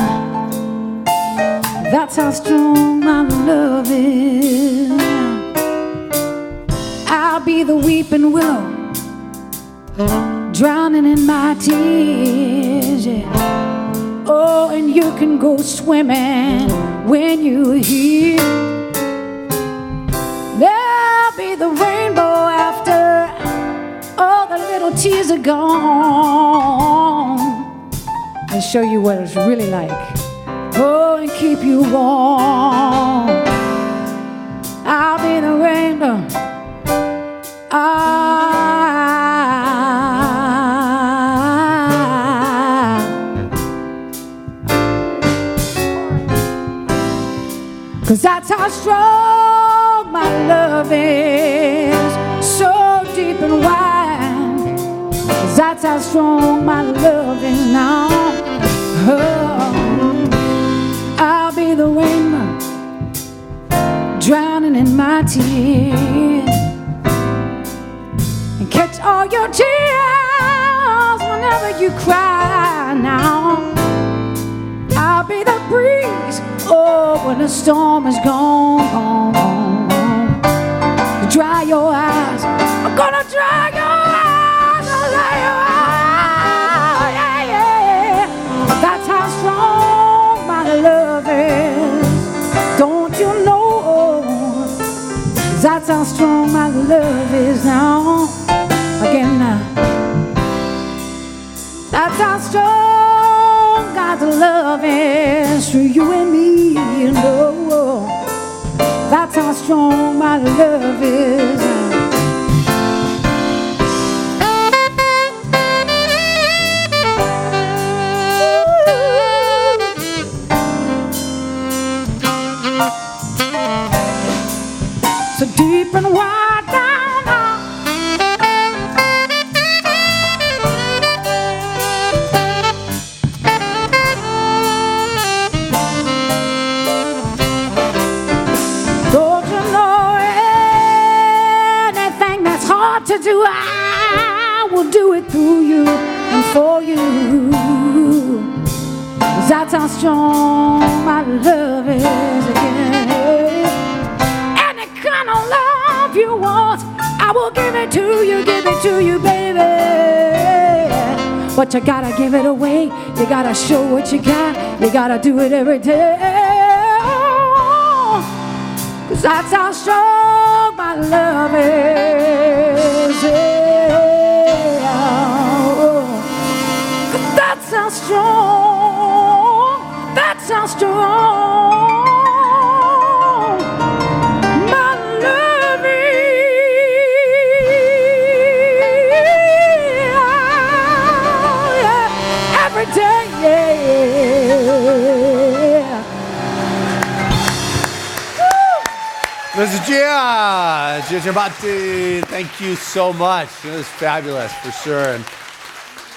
That's how strong my love is. I'll be the weeping willow, drowning in my tears, yeah. Oh, and you can go swimming when you're here. There'll be the rainbow after all the little tears are gone. I'll show you what it's really like. Oh, and keep you warm. I'll be the rainbow. Cause that's how strong my love is, so deep and wide. Cause that's how strong my love is now. Oh.
tears and catch all your tears whenever you cry now. I'll be the breeze, oh, when the storm is gone, gone, gone. Dry your eyes, I'm gonna dry your eyes, I'll lay your eyes, yeah, yeah. That's how strong my love is. Don't you know? That's how strong my love is now. Again now. That's how strong God's love is for you and me, you know. That's how strong my love is. So deep and wide down now. Don't you know anything that's hard to do, I will do it through you and for you. 'Cause that's how strong my love is again. Kind of love you want, I will give it to you, baby. But you gotta give it away, you gotta show what you got, you gotta do it every day. 'Cause that's how strong my love is. That's how strong, that's how strong.
This is Gia Giambatti. Thank you so much. It was fabulous for sure.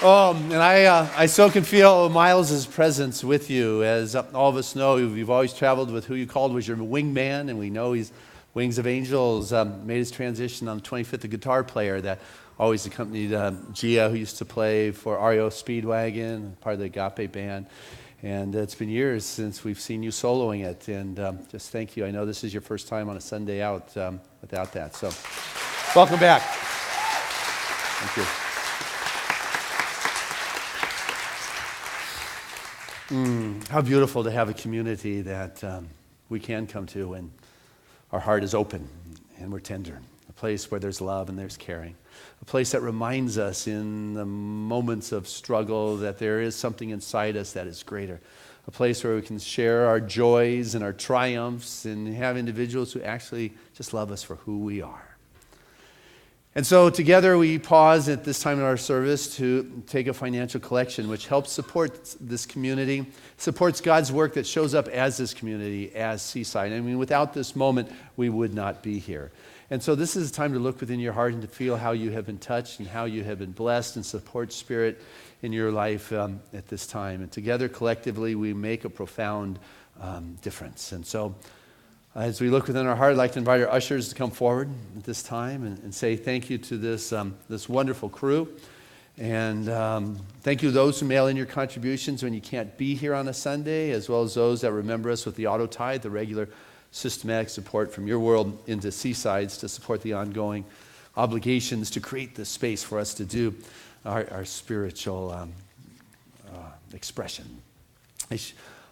And I so can feel Miles' presence with you. As all of us know, you've always traveled with who you called was your wingman, and we know he's Wings of Angels made his transition on the 25th, a guitar player that always accompanied Gia, who used to play for REO Speedwagon, part of the Agape band. And it's been years since we've seen you soloing it, and just thank you. I know this is your first time on a Sunday out without that, so welcome back. Thank you. How beautiful to have a community that we can come to when our heart is open and we're tender. A place where there's love and there's caring. A place that reminds us in the moments of struggle that there is something inside us that is greater. A place where we can share our joys and our triumphs and have individuals who actually just love us for who we are. And so together we pause at this time in our service to take a financial collection which helps support this community, supports God's work that shows up as this community, as Seaside. I mean, without this moment, we would not be here. And so this is a time to look within your heart and to feel how you have been touched and how you have been blessed and support Spirit in your life at this time. And together, collectively, we make a profound difference. And so as we look within our heart, I'd like to invite our ushers to come forward at this time and say thank you to this wonderful crew. And thank you to those who mail in your contributions when you can't be here on a Sunday, as well as those that remember us with the auto tithe, the regular systematic support from your world into Seasides to support the ongoing obligations to create this space for us to do our spiritual expression.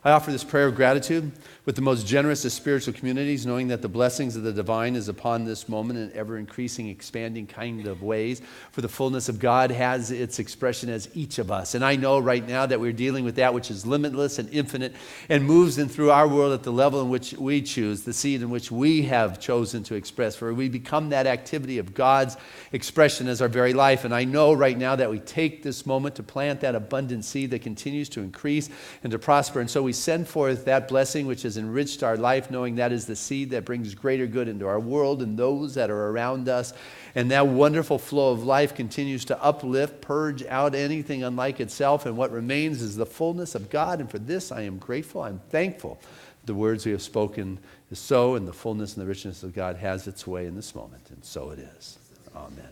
I offer this prayer of gratitude with the most generous of spiritual communities, knowing that the blessings of the divine is upon this moment in ever-increasing, expanding kind of ways. For the fullness of God has its expression as each of us. And I know right now that we're dealing with that which is limitless and infinite and moves in through our world at the level in which we choose, the seed in which we have chosen to express. For we become that activity of God's expression as our very life. And I know right now that we take this moment to plant that abundant seed that continues to increase and to prosper. And so we send forth that blessing which has enriched our life, knowing that is the seed that brings greater good into our world and those that are around us. And that wonderful flow of life continues to uplift, purge out anything unlike itself. And what remains is the fullness of God. And for this, I am grateful. I'm thankful the words we have spoken is so, and the fullness and the richness of God has its way in this moment, and so it is. Amen.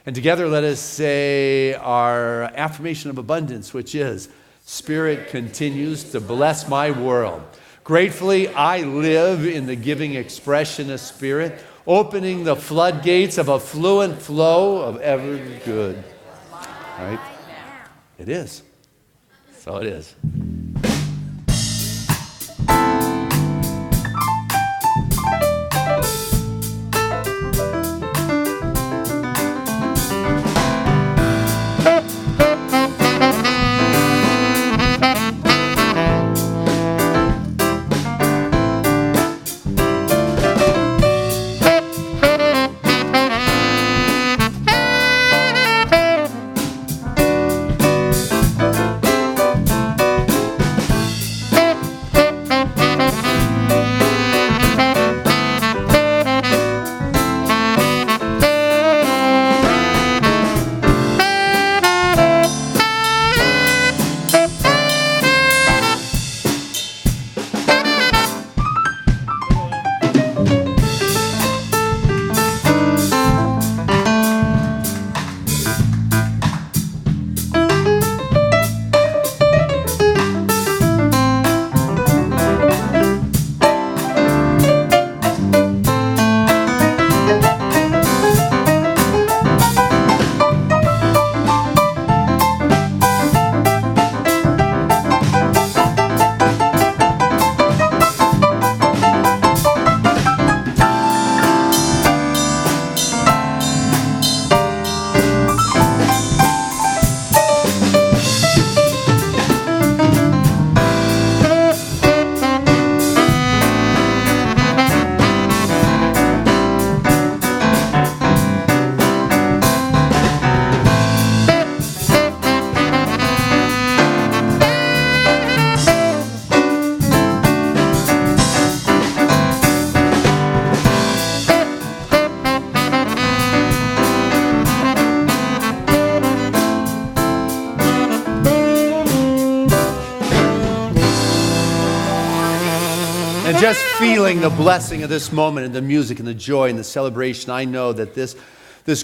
And together let us say our affirmation of abundance, which is, Spirit continues to bless my world. Gratefully, I live in the giving expression of Spirit, opening the floodgates of a fluent flow of ever good. Right? It is. So it is. And just feeling the blessing of this moment and the music and the joy and the celebration, I know that this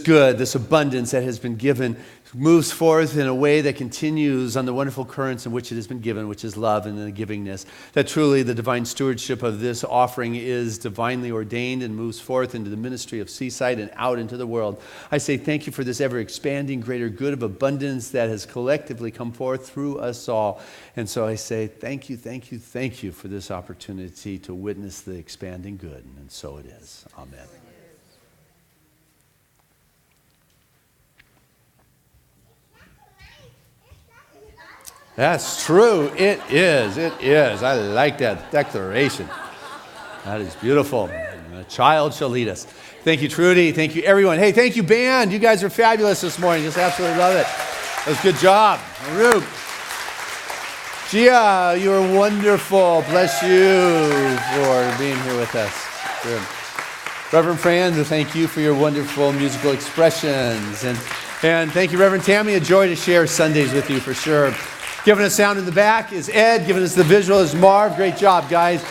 good, this abundance that has been given moves forth in a way that continues on the wonderful currents in which it has been given, which is love and the givingness. That truly the divine stewardship of this offering is divinely ordained and moves forth into the ministry of Seaside and out into the world. I say thank you for this ever-expanding greater good of abundance that has collectively come forth through us all. And so I say thank you, thank you, thank you for this opportunity to witness the expanding good. And so it is. Amen. That's true. It is. It is. I like that declaration. That is beautiful. A child shall lead us. Thank you, Trudy. Thank you, everyone. Hey, thank you, band. You guys are fabulous this morning. Just absolutely love it. That was a good job. Rube. Gia, you are wonderful. Bless you for being here with us. Good. Reverend Fran, thank you for your wonderful musical expressions. And thank you, Reverend Tammy. A joy to share Sundays with you for sure. Giving us sound in the back is Ed. Giving us the visual is Marv. Great job, guys.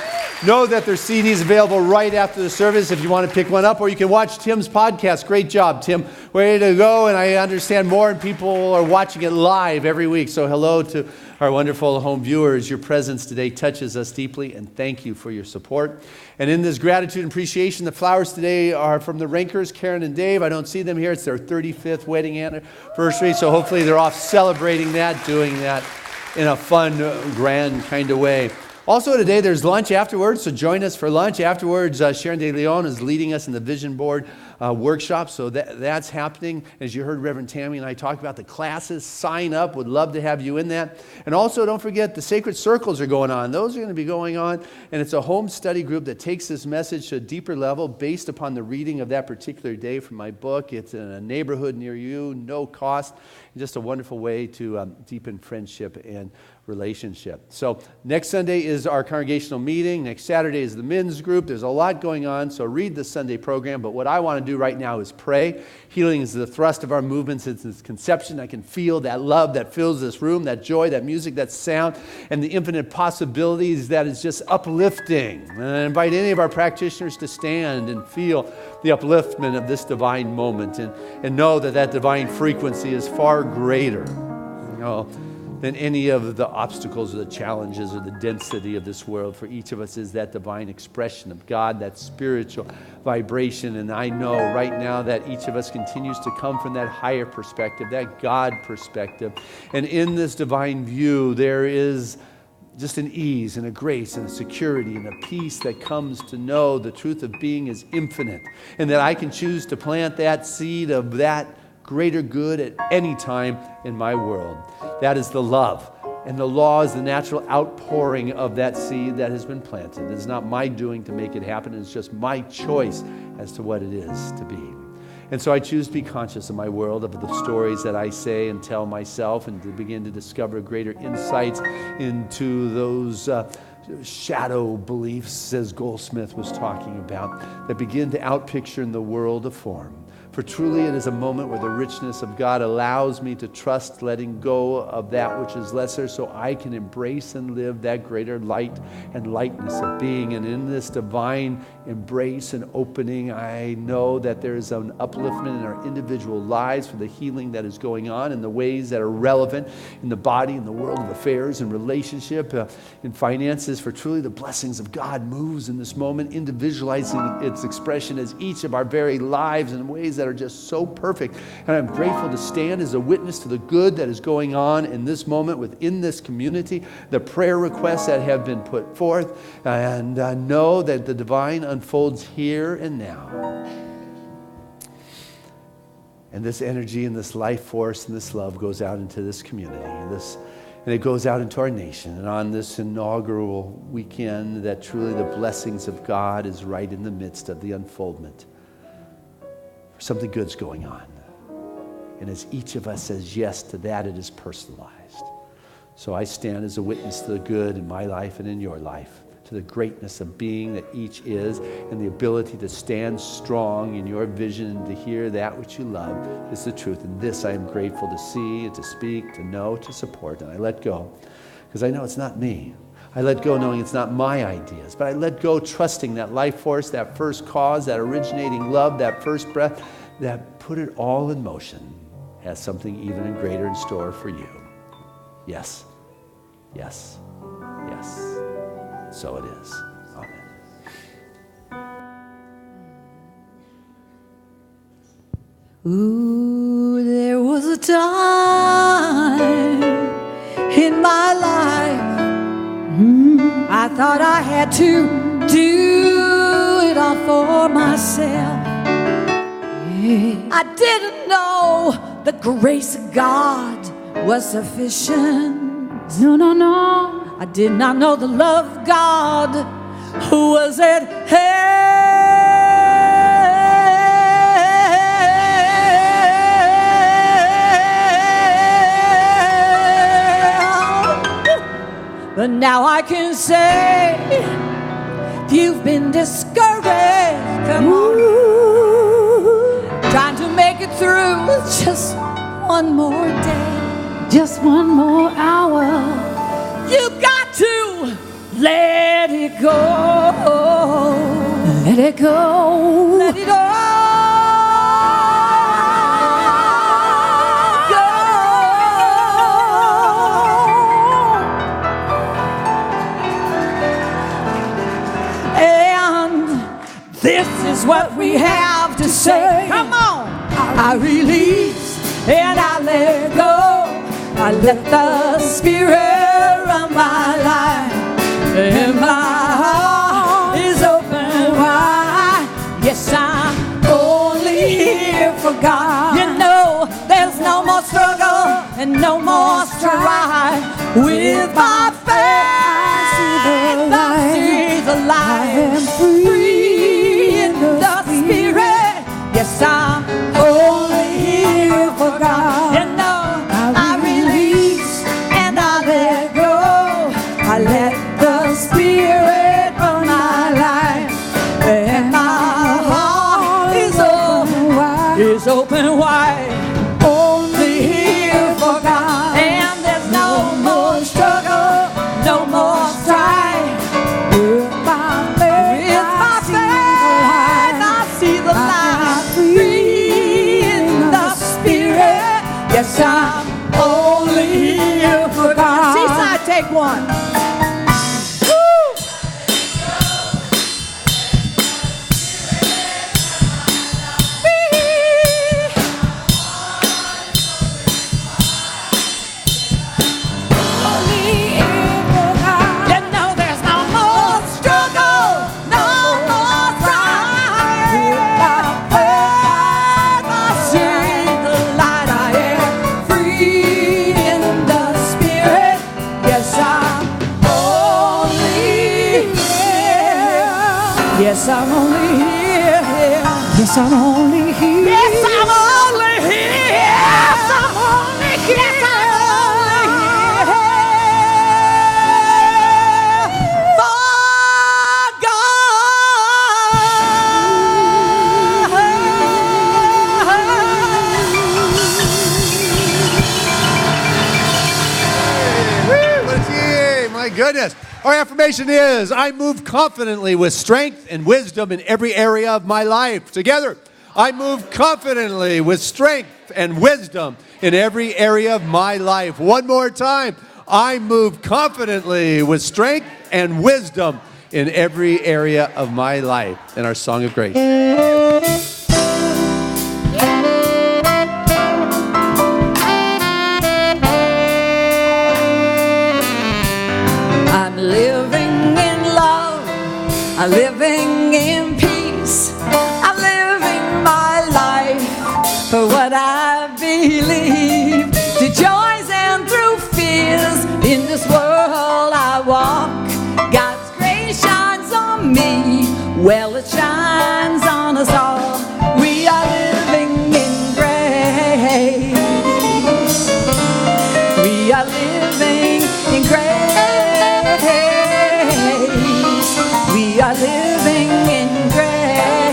Know that there's CDs available right after the service if you want to pick one up, or you can watch Tim's podcast. Great job, Tim. Way to go, and I understand more and people are watching it live every week. So hello to our wonderful home viewers. Your presence today touches us deeply, and thank you for your support. And in this gratitude and appreciation, the flowers today are from the Rankers, Karen and Dave. I don't see them here. It's their 35th wedding anniversary, so hopefully they're off celebrating that, doing that in a fun, grand kind of way. Also today, there's lunch afterwards, so join us for lunch. Afterwards, Sharon De Leon is leading us in the Vision Board workshop, so that's happening. As you heard Reverend Tammy and I talk about the classes, sign up. Would love to have you in that. And also, don't forget, the Sacred Circles are going on. Those are going to be going on, and it's a home study group that takes this message to a deeper level based upon the reading of that particular day from my book. It's in a neighborhood near you, no cost, just a wonderful way to deepen friendship and relationship. So next Sunday is our congregational meeting. Next Saturday is the men's group. There's a lot going on, so read the Sunday program. But what I want to want to do right now is pray. Healing is the thrust of our movements. It's its conception. I can feel that love that fills this room, that joy, that music, that sound, and the infinite possibilities that is just uplifting. And I invite any of our practitioners to stand and feel the upliftment of this divine moment and know that that divine frequency is far greater, than any of the obstacles or the challenges or the density of this world. For each of us is that divine expression of God, that spiritual vibration. And I know right now that each of us continues to come from that higher perspective, that God perspective. And in this divine view, there is just an ease and a grace and a security and a peace that comes to know the truth of being is infinite, and that I can choose to plant that seed of that greater good at any time in my world. That is the love. And the law is the natural outpouring of that seed that has been planted. It is not my doing to make it happen. It's just my choice as to what it is to be. And so I choose to be conscious of my world, of the stories that I say and tell myself, and to begin to discover greater insights into those shadow beliefs, as Goldsmith was talking about, that begin to outpicture in the world of form. For truly it is a moment where the richness of God allows me to trust letting go of that which is lesser, so I can embrace and live that greater light and lightness of being. And in this divine embrace and opening, I know that there is an upliftment in our individual lives for the healing that is going on in the ways that are relevant in the body, in the world of affairs, in relationship, in finances. For truly the blessings of God moves in this moment, individualizing its expression as each of our very lives in ways that are just so perfect. And I'm grateful to stand as a witness to the good that is going on in this moment within this community, the prayer requests that have been put forth, and know that the divine unfolds here and now. And this energy and this life force and this love goes out into this community, and it goes out into our nation. And on this inaugural weekend, that truly the blessings of God is right in the midst of the unfoldment. Something good's going on. And as each of us says yes to that, it is personalized. So I stand as a witness to the good in my life and in your life, to the greatness of being that each is, and the ability to stand strong in your vision and to hear that which you love is the truth. And this I am grateful to see and to speak, to know, to support. And I let go because I know it's not me. I let go knowing it's not my ideas, but I let go trusting that life force, that first cause, that originating love, that first breath, that put it all in motion, has something even greater in store for you. Yes, yes, yes. So it is. Amen.
Ooh, there was a time in my life I thought I had to do it all for myself. I didn't know the grace of God was sufficient. No, no, no. I did not know the love of God who was at hand. But now I can say, if you've been discouraged, come on, trying to make it through just one more day, just one more hour. You got to let it go. Let it go. Let it all go. And this is what we have to say. Come on. I release and I let go. I let the Spirit run my life, and my heart is open wide. Yes, I'm only here for God. You know, there's no more struggle and no more strife. With my faith, I see the light. I am free in the Spirit. Yes, I'm only here for God. You know, I release and I let go. I let the Spirit run my life, and my heart is open Yes, I'm only here for God. Seaside, take one. Yes, I'm only here. Yes, I'm only here. Yes, I'm only here. Yes, I'm only here. Yes, I'm
My goodness. Our affirmation is, I move confidently with strength and wisdom in every area of my life. Together, I move confidently with strength and wisdom in every area of my life. One more time. I move confidently with strength and wisdom in every area of my life. In our song of grace.
I'm living in love, I'm living in peace, I'm living my life for what I believe. Through joys and through fears, in this world I walk, God's grace shines on me, well it shines on us all. We are living in grace, we are living in grace. We are living in grace.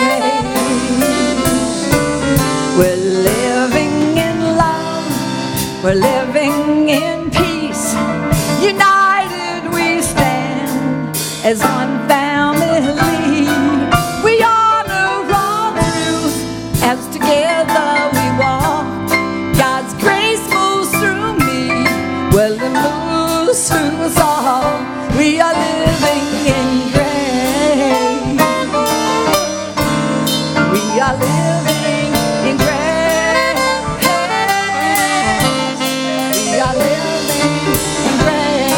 We're living in love. We're living in peace. United we stand as one family. We honor all truth as together we walk. God's grace moves through me. Well, it moves through us all. We are living in grace. We are living in grace. We are living in grace.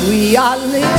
We are living.